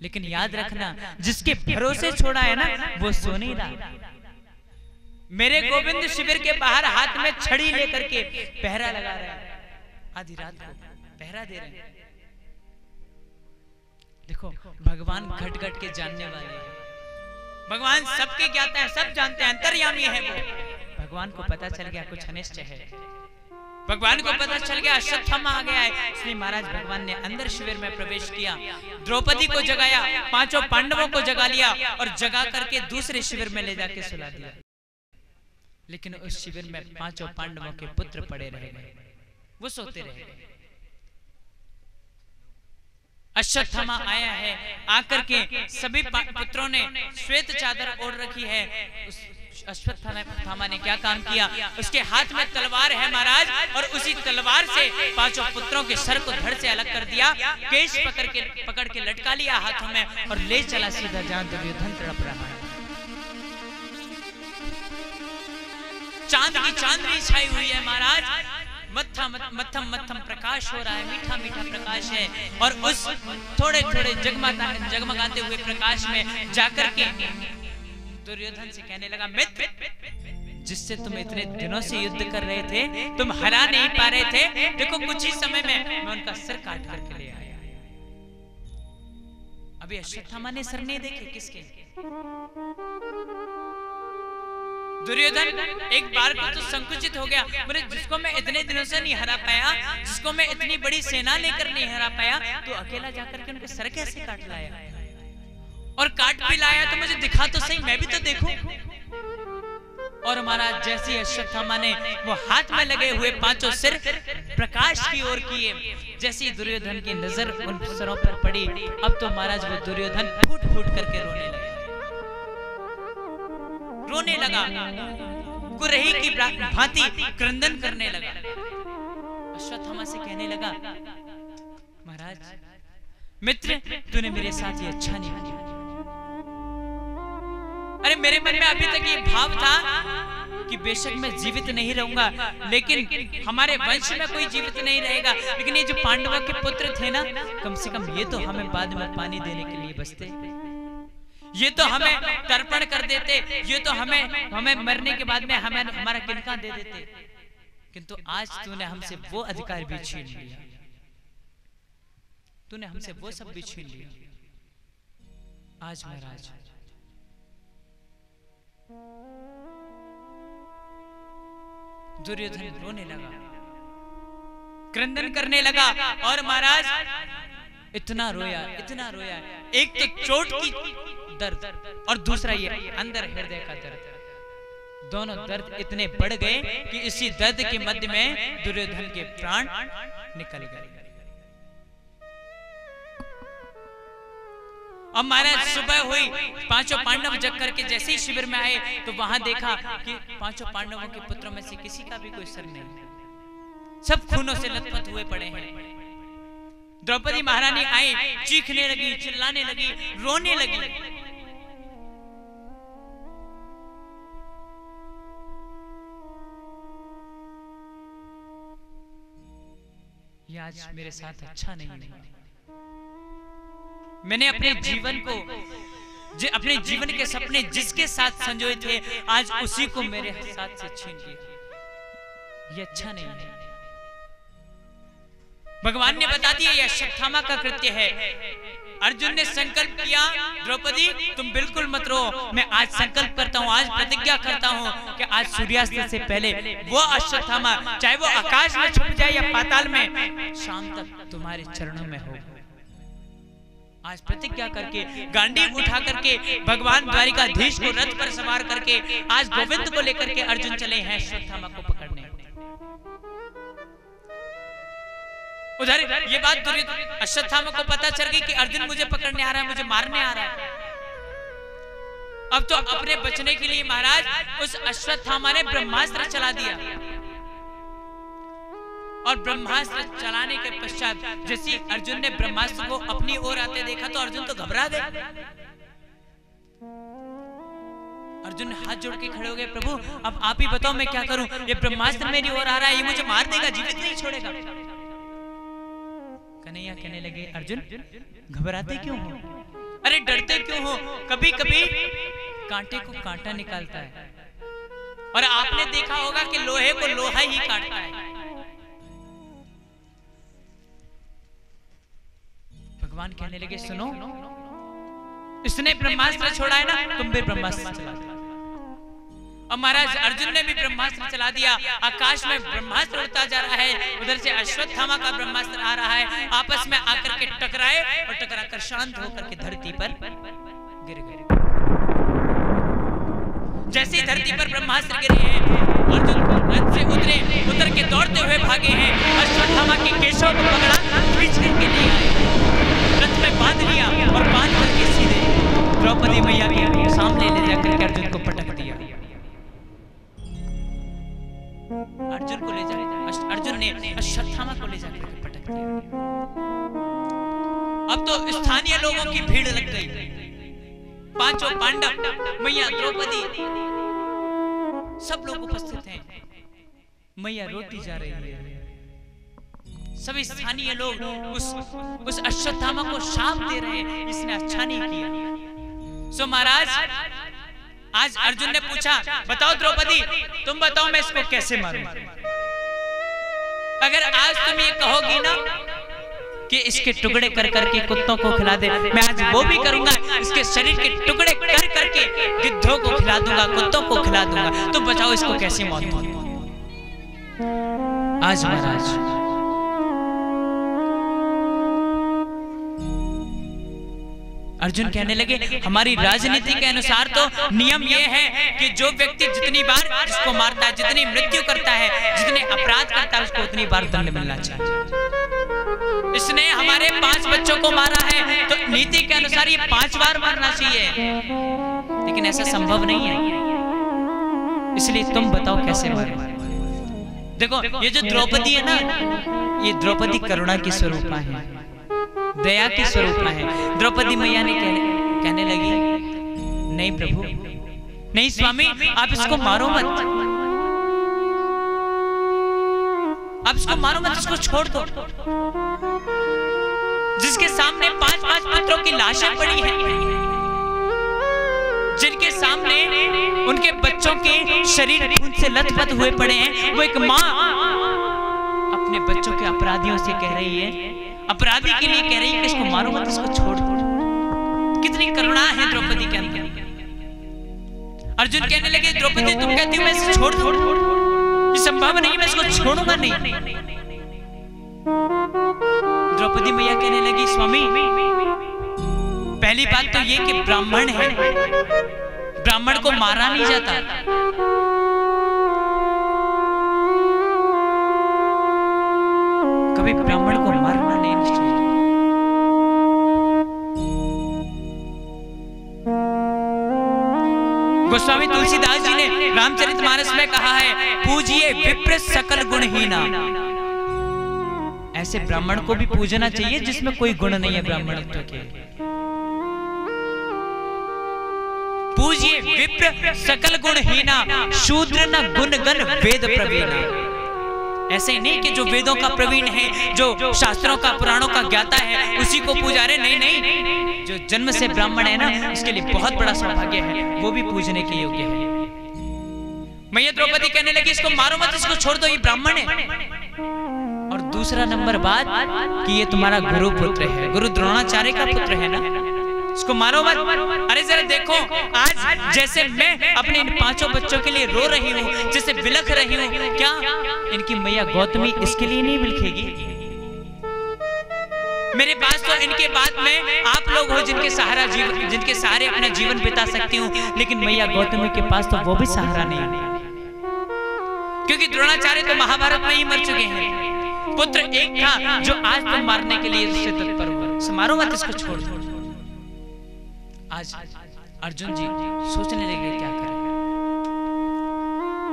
लेकिन याद रखना, जिसके भरोसे छोड़ा है ना, वो सो नहीं रहा। मेरे गोविंद शिविर के बाहर हाथ में छड़ी लेकर के पहरा लगा रहे हैं, आधी रात को पहरा दे रहे हैं। देखो, भगवान घट घट के जानने वाले हैं, भगवान सबके ज्ञाता है, सब जानते हैं, अंतर्यामी है वो। भगवान को पता चल गया कुछ अनिष्ट है, भगवान को पता चल गया अश्वत्थामा आ गया है, इसलिए महाराज भगवान ने अंदर शिविर में प्रवेश किया, द्रौपदी को जगाया, 5 पांडवों को जगा लिया और जगा करके दूसरे शिविर में ले जाके सुला दिया। लेकिन उस शिविर में 5 पांडवों के पुत्र पड़े रह गए, वो सोते रह गए। अश्वत्थामा आया है, आकर के सभी पुत्रों ने श्वेत चादर ओढ़ रखी है। उस अश्वत्थामा ने क्या काम किया, उसके हाथ में तलवार है महाराज, और उसी तलवार से पांचों पुत्रों के सर को धड़ से अलग कर दिया, केश पकड़ के लटका लिया हाथों में और ले चला सीधा जहां दुर्योधन तड़प रहा है। चांद की चांदनी छाई हुई है महाराज, मत्थम प्रकाश हो रहा है, मीठा मीठा प्रकाश है, और उस थोड़े थोड़े जगमगाते हुए प्रकाश में जाकर के दुर्योधन से कहने लगा, मित्र जिससे तुम इतने दिनों से युद्ध कर रहे थे, तुम हरा नहीं पा रहे थे, देखो कुछ ही समय में मैं उनका सिर काट करके ले आया। अभी अश्वत्थामा ने सर नहीं देखे, किसके? दुर्योधन एक बार को तो संकुचित हो गया, बोले जिसको मैं इतने दिनों से नहीं हरा पाया, जिसको मैं इतनी बड़ी सेना लेकर नहीं हरा पाया, तो अकेला जाकर के उनके सर कैसे काट लाया? और काट भी लाया तो मुझे दिखा तो सही, मैं भी तो देखूं। और महाराज जैसे अश्वत्थामा ने वो हाथ में लगे हुए पांचों सिर प्रकाश की ओर किए, जैसी दुर्योधन की नजर उन सरों पर पड़ी, अब तो महाराज वो दुर्योधन फूट फूट करके रोने लगा, गुरही की भांति क्रंदन करने लगा। अश्वत्थामा से कहने लगा, महाराज मित्र तूने मेरे साथ ये अच्छा नहीं किया। अरे मेरे मन में अभी तक ये भाव था कि बेशक मैं जीवित नहीं रहूंगा, लेकिन हमारे वंश में कोई जीवित नहीं रहेगा, लेकिन ये जो पांडवों के पुत्र थे ना, कम से कम ये तो हमें बाद में पानी देने के लिए बचते, ये तो हमें तर्पण कर देते, ये तो हमें मरने के बाद में हमें हमारा किनका दे देते। किंतु आज तूने हमसे वो अधिकार भी छीन लिया, तूने हमसे वो सब भी छीन लिया। आज महाराज दुर्योधन रोने लगा, क्रंदन करने लगा, और महाराज इतना रोया, एक तो चोट की दर्द और दूसरा ये अंदर हृदय का दर्द, दोनों दर्द इतने बढ़ गए कि इसी दर्द के मध्य में दुर्योधन के प्राण निकल गए। अब महाराज सुबह हुई, पांचों पांडव जग करके जैसे ही शिविर में आए तो वहां देखा कि पांचों पांडवों के पुत्रों में से किसी का भी कोई सर नहीं, सब खूनों से लथपथ हुए पड़े हैं। द्रौपदी महारानी आई, चीखने लगी, चिल्लाने लगी, रोने लगी। ये आज मेरे साथ अच्छा नहीं है। मैंने अपने जीवन को, अपने जीवन के सपने जिसके साथ संजोए थे, आज उसी को मेरे साथ से छीन लिया। ये अच्छा नहीं है। भगवान ने बता दिया ये अश्वत्थामा का कृत्य है। अर्जुन ने संकल्प किया, द्रौपदी तुम बिल्कुल मत रो, मैं आज संकल्प करता हूँ, आज प्रतिज्ञा करता हूँ कि आज सूर्यास्त से पहले वो अश्वत्थामा, चाहे वो आकाश में छुप जाए या पाताल में, शाम तक तुम्हारे चरणों में हो। आज प्रतिज्ञा करके गांडीव उठा करके भगवान द्वारिकाधीश को रथ पर सवार करके आज गोविंद को लेकर के अर्जुन चले हैं अश्वत्थामा को पकड़ने। उधर ये बात अश्वत्थामा को पता चल गई कि अर्जुन मुझे पकड़ने आ रहा है, मुझे मारने आ रहा है। अब तो अपने बचने के लिए महाराज उस अश्वत्थामा ने ब्रह्मास्त्र चला दिया, और ब्रह्मास्त्र चलाने के पश्चात जैसे अर्जुन ने ब्रह्मास्त्र को अपनी ओर आते देखा तो अर्जुन तो घबरा गए। अर्जुन हाथ जोड़ के खड़े हो गए, प्रभु अब आप ही बताओ मैं क्या करूं, ये ब्रह्मास्त्र मेरी ओर आ रहा है, ये मुझे मार देगा, जीवित नहीं छोड़ेगा। कन्हैया कहने लगे, अर्जुन घबराते क्यों हो, अरे डरते क्यों हो, कभी कभी कांटे को कांटा निकालता है, और आपने देखा होगा कि लोहे को लोहा ही काटता है। भगवान कहने लगे, सुनो इसने ब्रह्मास्त्र छोड़ा है ना, तुम भी ब्रह्मास्त्र चला दो। और महाराज अर्जुन ने भी ब्रह्मास्त्र चला दिया, आकाश में ब्रह्मास्त्र उड़ता जा रहा है, उधर से अश्वत्थामा का ब्रह्मास्त्र आ रहा है, आपस में आकर के टकराए और टकराकर शांत होकर के धरती पर गिर गए। जैसे ही धरती पर ब्रह्मास्त्र गिरे हैं, अर्जुन रथ से उतर के दौड़ते हुए भागे हैं, अश्वत्थामा के केशों को पकड़ा खींचने के लिए आए, रथ बांध लिया और बांध करके सीधे द्रौपदी मैया के सामने ले जाकर के अर्जुन को पटक दिया। अर्जुन को ले जाकर अर्जुन ने अश्वत्थामा को ले जाकर के पटक दिया। अब तो स्थानीय लोगों की भीड़ लग गई। पांचों पांडव, मैया द्रौपदी, सब लोग उपस्थित हैं। मैया रोती जा रही है। सभी स्थानीय लोग उस अश्वत्थामा को शाप दे रहे हैं, इसने अच्छा नहीं किया। सो महाराज, आज अर्जुन ने पूछा, बताओ द्रौपदी, तुम बताओ मैं इसको कैसे मारूं? अगर आज तुम ये कहोगी ना कि इसके टुकड़े कर करके कुत्तों को खिला दे, मैं आज वो भी करूंगा। इसके शरीर के टुकड़े कर करके गिद्धों को खिला दूंगा, कुत्तों को खिला दूंगा। तो बताओ इसको कैसे मौत दूं? आज महाराज अर्जुन कहने लगे, हमारी राजनीति के अनुसार तो नियम यह है कि जो व्यक्ति जितनी बार जिसको मारता है, जितनी मृत्यु करता है, जितने अपराध करता है, उसको उतनी बार दंड मिलना चाहिए। इसने हमारे 5 बच्चों को मारा है, तो नीति के अनुसार ये 5 बार मारना चाहिए, लेकिन ऐसा संभव नहीं है। इसलिए तुम बताओ कैसे मारे? देखो, ये जो द्रौपदी है ना, ये द्रौपदी करुणा की स्वरूपा है, दया की स्वरूपा है। द्रौपदी मैया ने कहने लगी, नहीं प्रभु, नहीं स्वामी, आप इसको मारो मत, आप इसको मारो मत, इसको छोड़ दो। जिसके सामने 5-5 पुत्रों की लाशें पड़ी हैं, जिनके सामने उनके बच्चों के शरीर खून से लथपथ हुए पड़े हैं, वो एक माँ अपने बच्चों के अपराधियों से कह रही है, अपराधी के लिए कह रही है कि इसको मारो मत, इसको छोड़ दो। कितनी करुणा है द्रौपदी के अंदर। अर्जुन कहने लगे, द्रौपदी तुम कहती हो मैं इसे छोड़ दूं? ये संभव नहीं, मैं इसको छोड़ूंगा नहीं। द्रौपदी मैया कहने लगी, स्वामी, पहली बात तो ये कि ब्राह्मण है, ब्राह्मण को मारा नहीं जाता। कभी ब्राह्मण को मारना नहीं चाहिए। गोस्वामी तुलसीदास जी ने रामचरितमानस में कहा है, पूजिए विप्र सकल गुणहीना। ऐसे ब्राह्मण को भी पूजना चाहिए जिसमें कोई गुण नहीं है ब्राह्मणत्व के। पूजिए विप्र सकल गुणहीना, शूद्र न गुण गण वेद प्रवीणा। ऐसे ही नहीं कि जो वेदों का प्रवीण है, जो शास्त्रों का पुराणों का ज्ञाता है, उसी को पूजा रहे। नहीं नहीं, जो जन्म से ब्राह्मण है ना, उसके लिए बहुत बड़ा सौभाग्य है, वो भी पूजने के योग्य है। मैया द्रौपदी कहने लगी, इसको मारो मत, इसको छोड़ दो, ये ब्राह्मण है। और दूसरा नंबर बात कि ये तुम्हारा गुरु पुत्र है, गुरु द्रोणाचार्य का पुत्र है ना, इसको मारो मत। अरे जरा देखो, आज जैसे मैं अपने इन 5 बच्चों के लिए रो रही हूँ, जैसे बिलख रही हूँ, क्या इनकी मैया गौतमी इसके लिए नहीं बिलखेगी? मेरे पास तो इनके बाद में आप लोग हो जिनके सहारे अपना जीवन बिता सकती हूँ, लेकिन मैया गौतमी के पास तो वो भी सहारा नहीं है, क्योंकि द्रोणाचार्य तो महाभारत में ही मर चुके हैं। पुत्र एक था जो आज तुम मारने के लिए उससे तत्पर हुआ। मारो मत, इसको छोड़ दो। आज अर्जुन जी सोचने लगे क्या करें।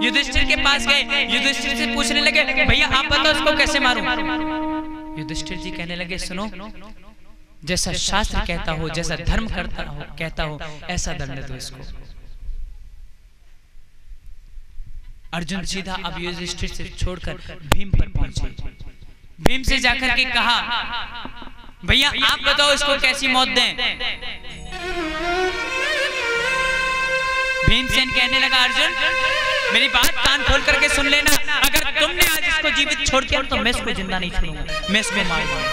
युधिष्ठिर के पास गए, युधिष्ठिर से पूछने लगे, भैया आप बताओ इसको कैसे मारूं? युधिष्ठिर जी कहने लगे, सुनो, जैसा शास्त्र कहता हो, जैसा धर्म कहता हो, ऐसा दंड दो इसको। अर्जुन सीधा अब युधिष्ठिर से छोड़कर भीम पर पहुंचे। भीम से जाकर के कहा, भैया आप बताओ इसको कैसी मौत दें? भीमसेन कहने लगा, अर्जुन मेरी बात कान खोल करके सुन लेना, अगर तुमने आज इसको जीवित छोड़ दिया तो मैं इसको जिंदा नहीं छोड़ूंगा, मैं इसको मार दूंगा।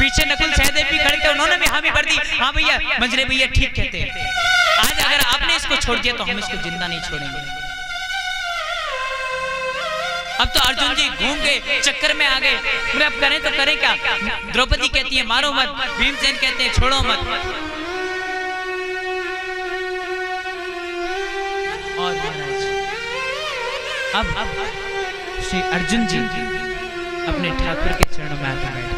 पीछे नकुल सहदेव भी खड़े थे, उन्होंने भी हामी कर दी, हाँ भैया मंजरे भैया ठीक कहते हैं, आज अगर आपने इसको छोड़ दिया तो हम इसको जिंदा नहीं छोड़ेंगे। अब तो अर्जुन जी घूम गए, चक्कर में आ गए, बोले अब करें तो करें क्या? द्रौपदी कहती है मारो मत, भीमसेन कहते हैं छोड़ो मत। और अब श्री अर्जुन जी अपने ठाकुर के चरणों में आकर बैठे।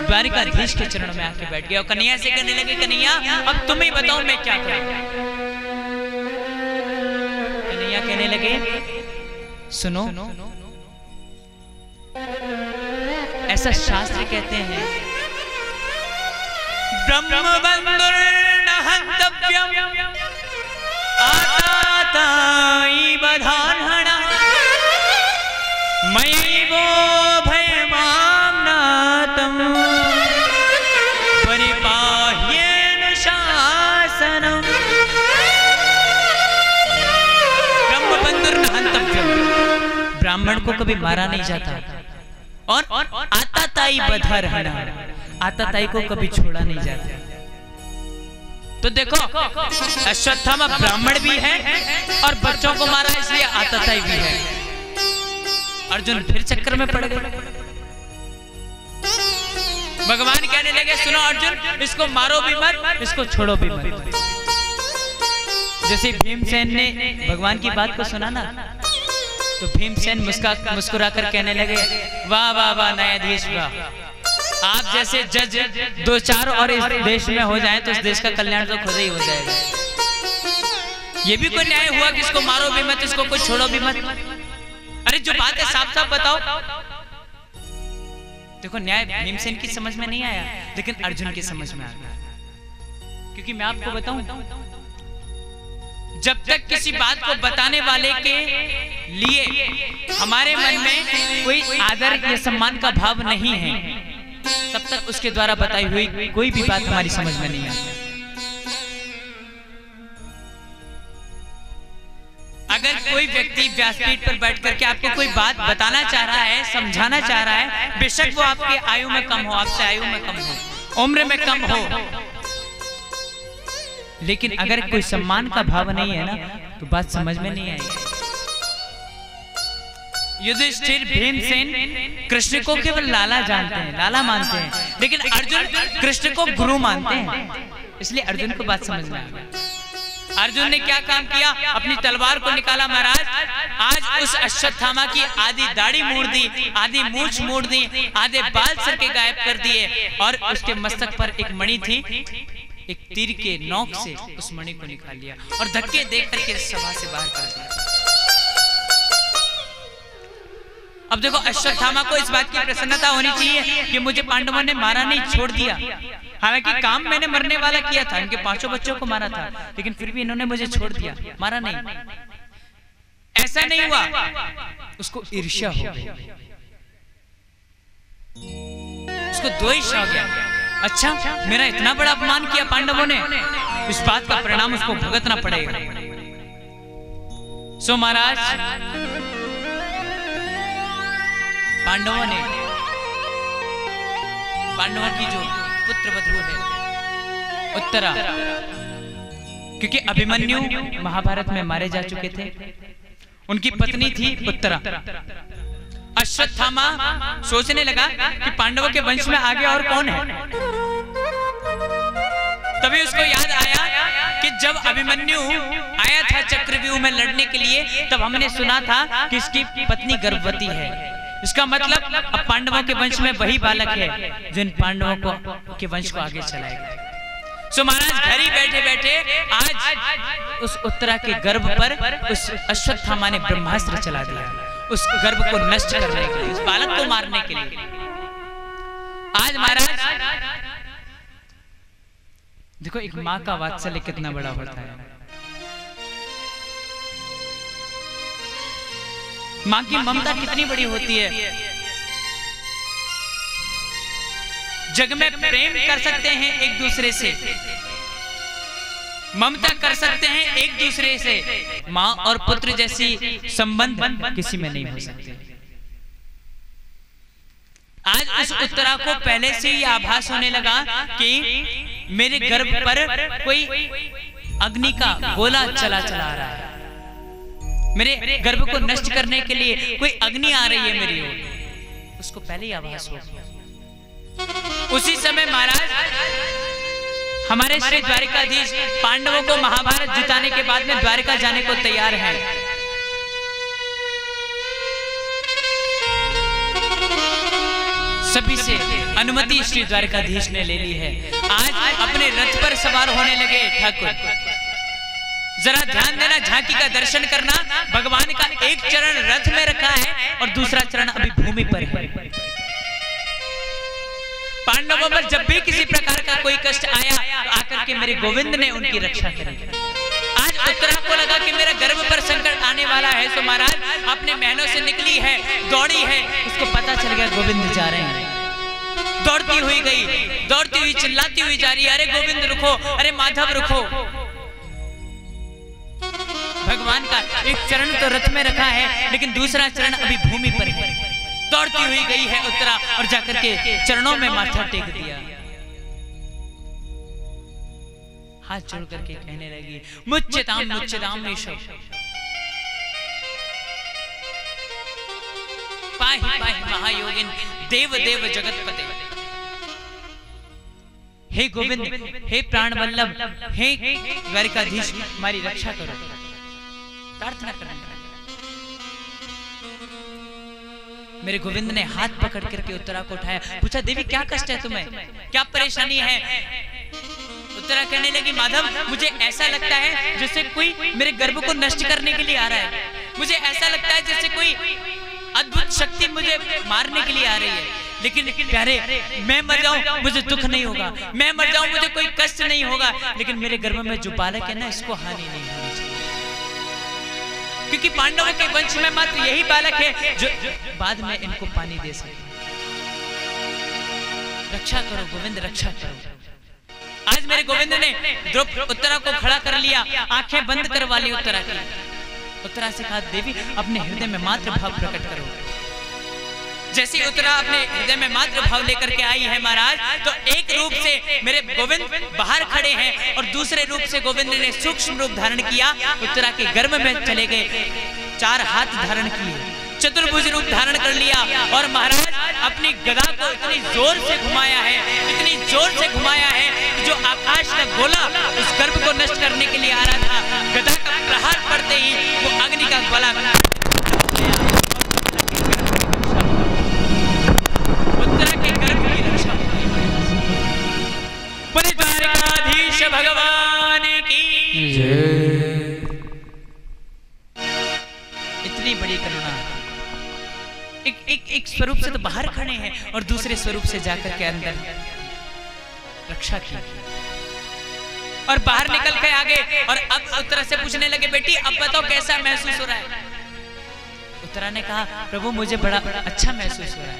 द्वारिकाधीश के चरणों में आके बैठ गया और कन्हैया से कहने लगे, कन्हैया अब तुम ही बताओ मैं क्या करूं। कन्हैया कहने लगे, सुनो, ऐसा शास्त्र कहते हैं, ब्रह्मबंधुर्न हन्तव्यम् आतातायि बधान्हणः मयैवो भयमाम्नातं परिपाह्येन शासनम्। ब्रह्मबंधुर्न हन्तव्यम्, ब्राह्मण को कभी मारा नहीं जाता, और आताताई बधान्हणः, आताताई को कभी छोड़ा नहीं जाता। तो देखो, अश्वत्थामा ब्राह्मण भी है और बच्चों को मारा इसलिए आताताई भी है। अर्जुन फिर चक्कर में पड़ गए। भगवान कहने लगे, सुनो अर्जुन, इसको मारो भी मत, इसको छोड़ो भी मत। जैसे भीमसेन ने भगवान की बात को सुना ना, तो भीमसेन मुस्कुराकर कहने लगे, वाह वाह वाह न्यायाधीश वाह, आप जैसे जज दो चार और इस देश में हो जाए तो इस देश का कल्याण तो खुद ही हो जाएगा। ये भी कोई न्याय हुआ कि इसको मारो भी मत, इसको कोई छोड़ो भी मत। अरे जो बात है साफ साफ बताओ। देखो, न्याय भीमसेन की समझ में नहीं आया, लेकिन अर्जुन की समझ में आ गया। क्योंकि मैं आपको बताऊं, जब तक किसी बात को बताने वाले के लिए हमारे मन में कोई आदर या सम्मान का भाव नहीं है, तब तक उसके द्वारा बताई हुई कोई भी बात हमारी समझ में नहीं आती। अगर कोई व्यक्ति व्यासपीठ पर बैठ करके आपको कोई बात बताना चाह रहा है, समझाना चाह रहा है, बेशक वो आपके आयु में कम हो, आपसे आयु में कम हो, उम्र में कम हो, लेकिन अगर कोई सम्मान का भाव नहीं है ना, तो बात समझ में नहीं आएगी। युधिष्ठिर, भीमसेन कृष्ण को केवल लाला जानते हैं, लाला मानते हैं, लेकिन अर्जुन कृष्ण को गुरु मानते हैं, इसलिए अर्जुन को बात समझ में आ गई। अर्जुन ने क्या काम किया? अपनी तलवार को निकाला, महाराज आज उस अश्वत्थामा की आधी दाढ़ी मोड़ दी, आधी मूंछ मोड़ दी, आधे बाल सर के गायब कर दिए, और उसके मस्तक पर एक मणि थी, एक तीर के नोक से उस मणि को निकाल लिया और धक्के देख करके सभा से बाहर कर दिया। अब देखो, अश्वत्थामा को इस बात की प्रसन्नता होनी चाहिए कि मुझे पांडवों ने मारा नहीं, छोड़ दिया। हालांकि काम मैंने मरने वाला किया था, इनके 5 बच्चों को मारा था, लेकिन फिर भी इन्होंने मुझे छोड़ दिया, मारा नहीं। ऐसा नहीं हुआ, उसको ईर्ष्या हो गई, उसको द्वेष हो गया। अच्छा, मेरा इतना बड़ा अपमान किया पांडवों ने, इस बात का परिणाम उसको भुगतना पड़ेगा। सो महाराज, पांडवों की जो पुत्र वधू है उत्तरा, क्योंकि अभिमन्यु महाभारत में मारे जा चुके थे, उनकी पत्नी थी उत्तरा। अश्वत्थामा सोचने लगा कि पांडवों के वंश में आगे और कौन है। तभी उसको याद आया कि जब अभिमन्यु आया था चक्रव्यूह में लड़ने के लिए, तब हमने सुना था कि इसकी पत्नी गर्भवती है। इसका मतलब अब पांडवों के वंश में वही बालक है जिन पांडवों के वंश को आगे चलाएगा। सो महाराज, घर ही बैठे बैठे आज उस उत्तरा के गर्भ पर उस अश्वत्थामा ने ब्रह्मास्त्र चला दिया, उस गर्भ को नष्ट करने के लिए, उस बालक को मारने के लिए। आज महाराज देखो, एक माँ का वात्सल्य कितना बड़ा होता है। माँ की ममता कितनी बड़ी होती है। जग में प्रेम कर सकते हैं एक दूसरे से, ममता कर सकते हैं एक दूसरे से, माँ और पुत्र जैसी संबंध किसी में नहीं हो सकते। आज उस उत्तरा को पहले से ही आभास होने लगा कि मेरे गर्भ पर कोई अग्नि का गोला चला आ रहा है, मेरे गर्भ को नष्ट करने के लिए कोई अग्नि आ रही है मेरी ओर। उसको पहले ही आभास हो गया। उसी समय महाराज हमारे श्री द्वारिकाधीश पांडवों को महाभारत जिताने के बाद में द्वारिका जाने को तैयार है। सभी से अनुमति श्री द्वारकाधीश ने ले ली है। आज अपने रथ पर सवार होने लगे ठाकुर। जरा ध्यान देना, झांकी का दर्शन करना। भगवान का एक चरण रथ में रखा है और दूसरा चरण अभी भूमि पर है। पांडवों पर जब भी किसी प्रकार का कोई कष्ट आया तो आकर के मेरे गोविंद ने उनकी रक्षा करी। आज उत्तरा को लगा कि मेरे गर्भ पर संकट आने वाला है, तो महाराज अपने महलों से निकली है, दौड़ी है, उसको पता चल गया गोविंद जा रहे हैं। दौड़ती हुई गई, दौड़ती हुई चिल्लाती हुई जा रही है, अरे गोविंद रुको, अरे माधव रुको। भगवान का एक चरण तो रथ में रखा है लेकिन दूसरा चरण अभी भूमि पर है। दौड़ती हुई गई है उत्तरा और जाकर के चरणों में माथा टेक दिया, हाथ जोड़ करके कहने लगी मुच्यताम मुच्यताम ईशो पाहि पाहि महायोगिन देव देव जगतपते। हे गोविंद, हे प्राण वल्लभ, हे द्वारकाधीश, हमारी रक्षा करो। प्रार्थना करने मेरे गोविंद ने हाथ पकड़ करके उत्तरा को उठाया, पूछा देवी क्या कष्ट है तुम्हें, क्या परेशानी है? उत्तरा कहने लगी माधव, मुझे ऐसा लगता है जैसे कोई मेरे गर्भ को नष्ट करने के लिए आ रहा है। मुझे ऐसा लगता है जैसे कोई अद्भुत शक्ति मुझे मारने के लिए आ रही है। लेकिन प्यारे, मैं मर जाऊं मुझे दुख नहीं होगा, मैं मर जाऊं मुझे कोई कष्ट नहीं होगा, लेकिन मेरे गर्भ में जो बालक है ना, इसको हानि नहीं होनी चाहिए, क्योंकि पांडवों के वंश में मात्र यही बालक है जो बाद में इनको पानी दे सके। रक्षा करो गोविंद, रक्षा करो। आज मेरे गोविंद ने उत्तरा को खड़ा कर लिया, आंखें बंद करवा ली उत्तरा की। उत्तरा से कहा देवी अपने हृदय में मात्र भाव प्रकट करो। जैसे उत्तरा अपने हृदय में मात्र भाव लेकर के आई है महाराज, तो एक रूप से मेरे गोविंद बाहर खड़े हैं और दूसरे रूप से गोविंद ने सूक्ष्म रूप धारण किया, उत्तरा के गर्भ में चले गए, 4 हाथ धारण किए, चतुर्भुज रूप धारण कर लिया और महाराज अपनी गदा को इतनी जोर से घुमाया है, इतनी जोर से घुमाया है कि जो आकाश का गोला उस गर्भ को नष्ट करने के लिए आ रहा था, गदा का प्रहार पड़ते ही वो अग्नि का गोला उत्तरा के गर्भ की रक्षा। बोले द्वारकाधीश भगवान की जय। इतनी बड़ी करुणा, एक स्वरूप से तो बाहर खड़े हैं और दूसरे स्वरूप से जाकर के अंदर रक्षा की और बाहर निकल के आगे। और अब उत्तरा से पूछने लगे बेटी अब बताओ कैसा महसूस हो रहा है? उत्तरा ने कहा प्रभु मुझे बड़ा अच्छा महसूस हो रहा है।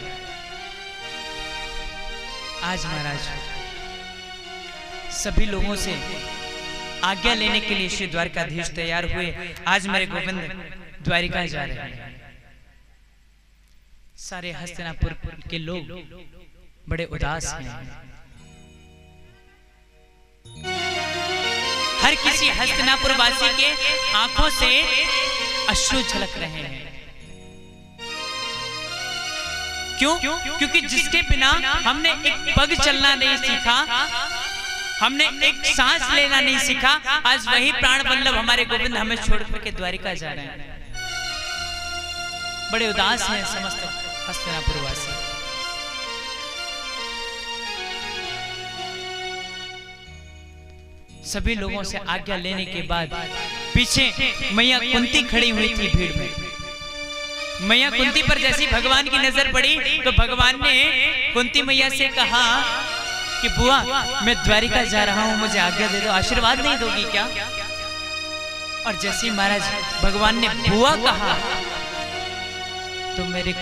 आज महाराज सभी लोगों से आज्ञा लेने के लिए श्री द्वारकाधीश तैयार हुए। आज मेरे गोविंद द्वारिका जा रहे हैं। सारे हस्तिनापुर के लोग बड़े उदास हैं। हर किसी हस्तिनापुर वासी के आंखों से अश्रु झलक रहे हैं। क्यों? क्योंकि जिसके बिना हमने एक पग चलना नहीं सीखा, हमने एक सांस लेना नहीं सीखा, आज वही प्राण वल्लभ हमारे गोविंद हमें छोड़ करके द्वारिका जा रहे हैं। बड़े उदास हैं समस्त हस्तिनापुर वासी। सभी लोगों से आज्ञा लेने के बाद पीछे मैया कुंती खड़ी हुई थी भीड़ में। मैया कुंती पर जैसी भगवान की नजर पड़ी तो भगवान ने कुंती मैया से कहा कि बुआ मैं द्वारिका जा रहा हूं, मुझे आज्ञा दे दो, आशीर्वाद नहीं दोगी क्या? और जैसे महाराज भगवान ने बुआ कहा तो मेरे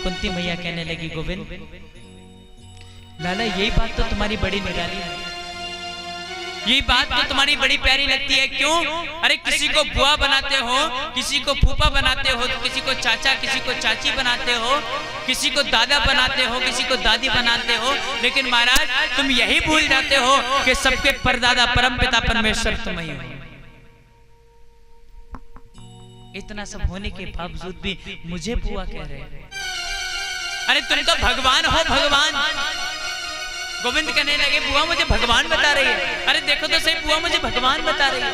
कुंती मैया कहने लगी गोविंद लाला यही बात तो तुम्हारी बड़ी निराली है, यही बात तो तुम्हारी बड़ी प्यारी लगती है। क्यों? अरे किसी को बुआ बनाते हो, किसी को फूफा बनाते हो, किसी को चाचा, किसी को चाची बनाते हो, किसी को दादा बनाते हो, किसी को दादी बनाते हो, लेकिन महाराज तुम यही भूल जाते हो कि सबके परदादा परमपिता परमेश्वर तुम ही हो। इतना सब होने के बावजूद भी मुझे बुआ कह रहे हैं। अरे तुम तो भगवान हो, भगवान। गोविंद कहने लगे बुआ मुझे भगवान बता रही है। अरे देखो तो सही बुआ मुझे भगवान बता रही है।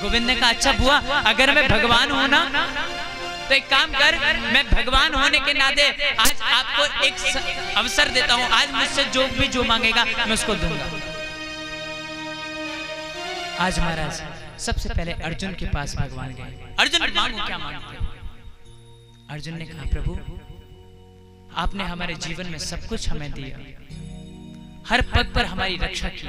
गोविंद ने कहा अच्छा बुआ अगर मैं भगवान हूं ना तो एक काम कर, मैं भगवान होने के नाते आज आपको एक अवसर देता हूं, आज मुझसे जो मांगेगा मैं उसको दूंगा। आज महाराज सबसे पहले अर्जुन के पास भगवान गए। अर्जुन मांगो, क्या मांगते? अर्जुन ने कहा, प्रभु आपने हमारे जीवन में सब कुछ हमें दिया, हर पग पर हमारी रक्षा की,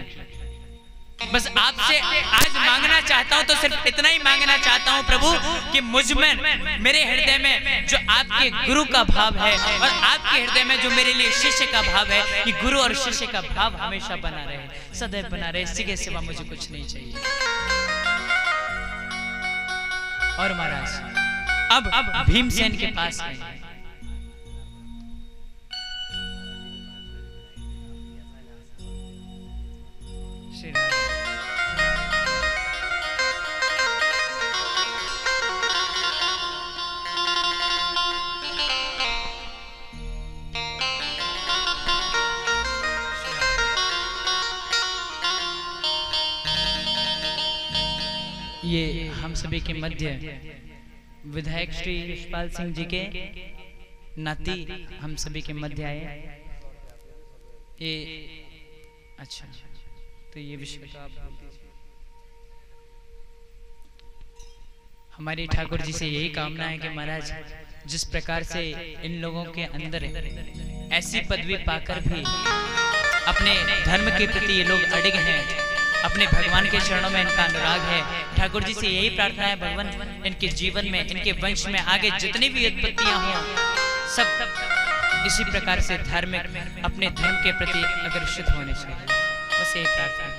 बस आपसे आज मांगना चाहता हूं तो सिर्फ इतना ही मांगना चाहता हूं प्रभु कि मुझ में, मेरे हृदय में जो आपके गुरु का भाव है और आपके हृदय में जो मेरे लिए शिष्य का भाव है, कि गुरु और शिष्य का भाव हमेशा बना रहे, सदैव बना रहे, इसी के सिवा मुझे कुछ नहीं चाहिए। और महाराज अब भीमसेन के पास गए। ये हम सभी के मध्य विधायक श्री यशपाल सिंह जी के नाती हम सभी के मध्य आए। ये अच्छा, तो ये विषय तो आप हमारी ठाकुर जी से यही कामना है कि महाराज जिस प्रकार से इन लोगों के अंदर ऐसी पदवी पाकर भी अपने धर्म के प्रति ये लोग अडिग हैं, अपने भगवान के चरणों में इनका अनुराग है। ठाकुर जी से यही प्रार्थना है, भगवान इनके जीवन में, इनके वंश में आगे जितनी भी उत्पत्तियां हों, सब इसी प्रकार से धार्मिक, अपने धर्म के प्रति अग्रसित होने चाहिए। बस यही प्रार्थना है।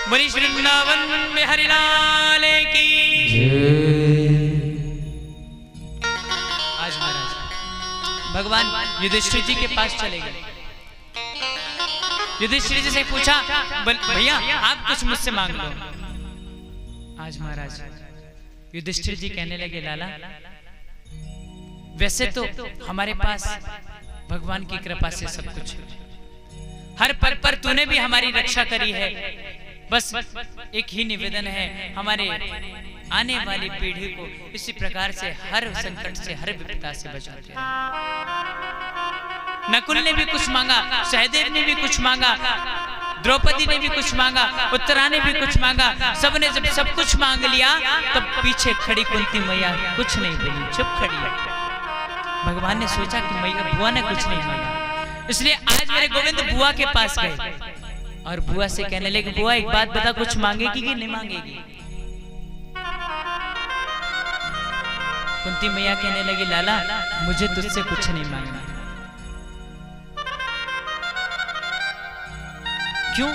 बोली श्री वृंदावन में हरिलाल की। आज महाराज भगवान युधिष्ठिर जी के पास चले गए। युधिष्ठिर जी से पूछा, भैया आप कुछ मुझसे मांग लो। आज महाराज युधिष्ठिर जी कहने लगे, लाला वैसे तो हमारे पास भगवान की कृपा से सब कुछ है, हर पल पर तूने भी हमारी रक्षा करी है, बस एक ही निवेदन है, हमारे आने वाली पीढ़ी को इसी प्रकार से हर संकट से, हर विपदा से बचाते हैं। नकुल ने भी कुछ मांगा, सहदेव ने भी कुछ मांगा, द्रौपदी ने भी कुछ मांगा, उत्तरा ने भी कुछ मांगा। सबने जब सब कुछ मांग लिया तब पीछे खड़ी कुंती मैया कुछ नहीं बोली, चुप खड़ी है। भगवान ने सोचा कि मैया बुआ ने कुछ नहीं मांगा, इसलिए आज मेरे गोविंद बुआ के पास गए और बुआ से कहने लगे, बुआ एक बात बता, कुछ मांगेगी कि नहीं मांगेगी? कुंती मैया कहने लगी, लाला मुझे तुझसे कुछ नहीं मांगना। क्यों?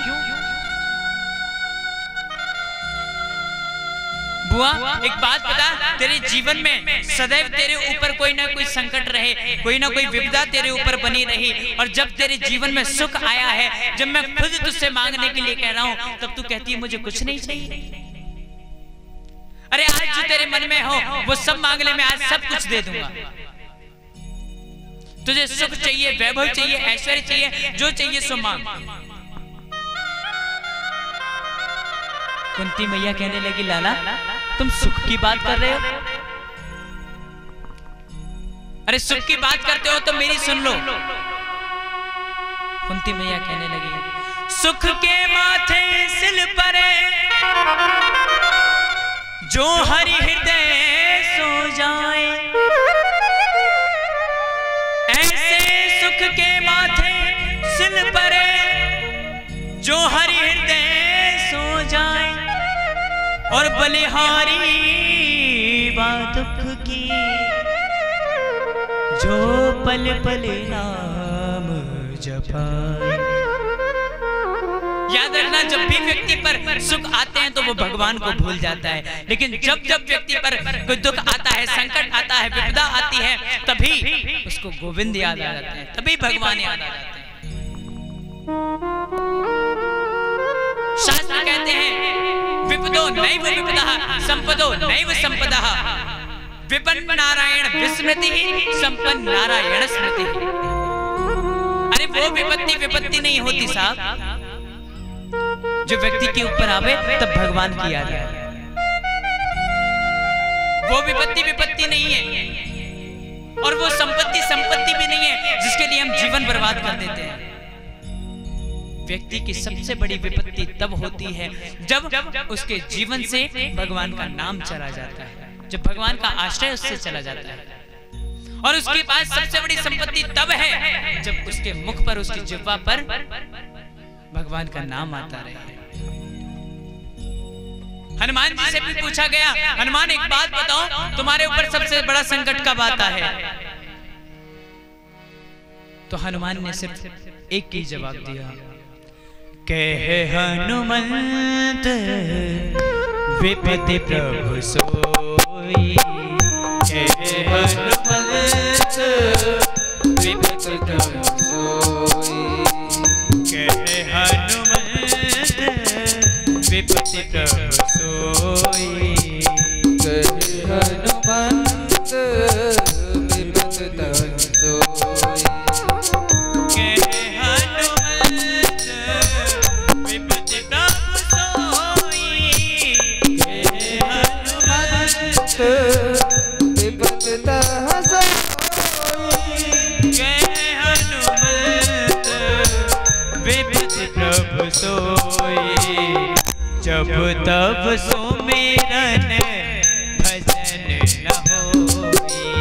बुआ एक बात बता, तेरे जीवन में सदैव तेरे ऊपर कोई ना कोई संकट रहे, कोई ना कोई विपदा तेरे ऊपर बनी रही, और जब तेरे जीवन में सुख आया है, जब मैं खुद तुझसे मांगने के लिए कह रहा हूं, तब तू कहती है मुझे कुछ नहीं चाहिए। अरे आज जो तेरे मन में हो वो सब मांग ले, मैं आज सब कुछ दे दूंगा। तुझे सुख चाहिए, वैभव चाहिए, ऐश्वर्य चाहिए, जो चाहिए सो मांग। कुंती मैया कहने लगी, लाला तुम सुख की बात कर रहे हो? अरे सुख की बात करते हो तो मेरी सुन लो। कुंती मैया कहने लगी, सुख के माथे सिल परे जो हरि हृदय सो जाए, ऐसे सुख के माथे सिल परे जो हरि हृदय सो जाए, और बलिहारी बात दुख की जो पल पल नाम जपाए। याद रखना, जब भी व्यक्ति पर सुख आते हैं तो वो भगवान को भूल जाता है, लेकिन जब जब व्यक्ति पर कोई दुख आता है, संकट आता है, विपदा आती है, तभी उसको गोविंद याद आ जाते हैं, तभी भगवान याद आ जाते हैं। शास्त्र कहते हैं, विपदो नैव विपदः संपदो नैव संपदः, विपन्न नारायण विस्मृति संपन्न नारायण स्मृति। अरे वो विपत्ति विपत्ति नहीं होती साहब जो व्यक्ति के ऊपर आवे तब भगवान की याद आए। वो विपत्ति नहीं है और वो संपत्ति भी नहीं है जिसके लिए हम जीवन बर्बाद कर देते हैं। व्यक्ति की सबसे बड़ी विपत्ति तब होती है जब उसके जीवन से भगवान का नाम चला जाता है, जब भगवान का आश्रय उससे चला जाता है। और उसके पास सबसे बड़ी संपत्ति तब है जब उसके मुख पर, उसकी जिह्वा पर भगवान का नाम आता रहे। हनुमान जी से भी पूछा गया, हनुमान एक बात बताओ, तुम्हारे ऊपर सबसे बड़ा संकट कब आता है? तो हनुमान ने सिर्फ एक ही जवाब दिया, कहे हनुमंत विपत्ति प्रभु सोई, कहे हनुमंत विपत्ति प्रभु सोई, कहे हनुमंत विपत्ति प्रभु सोई, कहे हनुमंत विपत्ति प्रभु सोई, कहे हनुमंत विपत्ति प्रभु सोई, कहे हनुमंत विपत्ति प्रभु सोई, कहे हनुमंत विपत्ति प्रभु सोई, जब तब सुमिरन भजन न होई,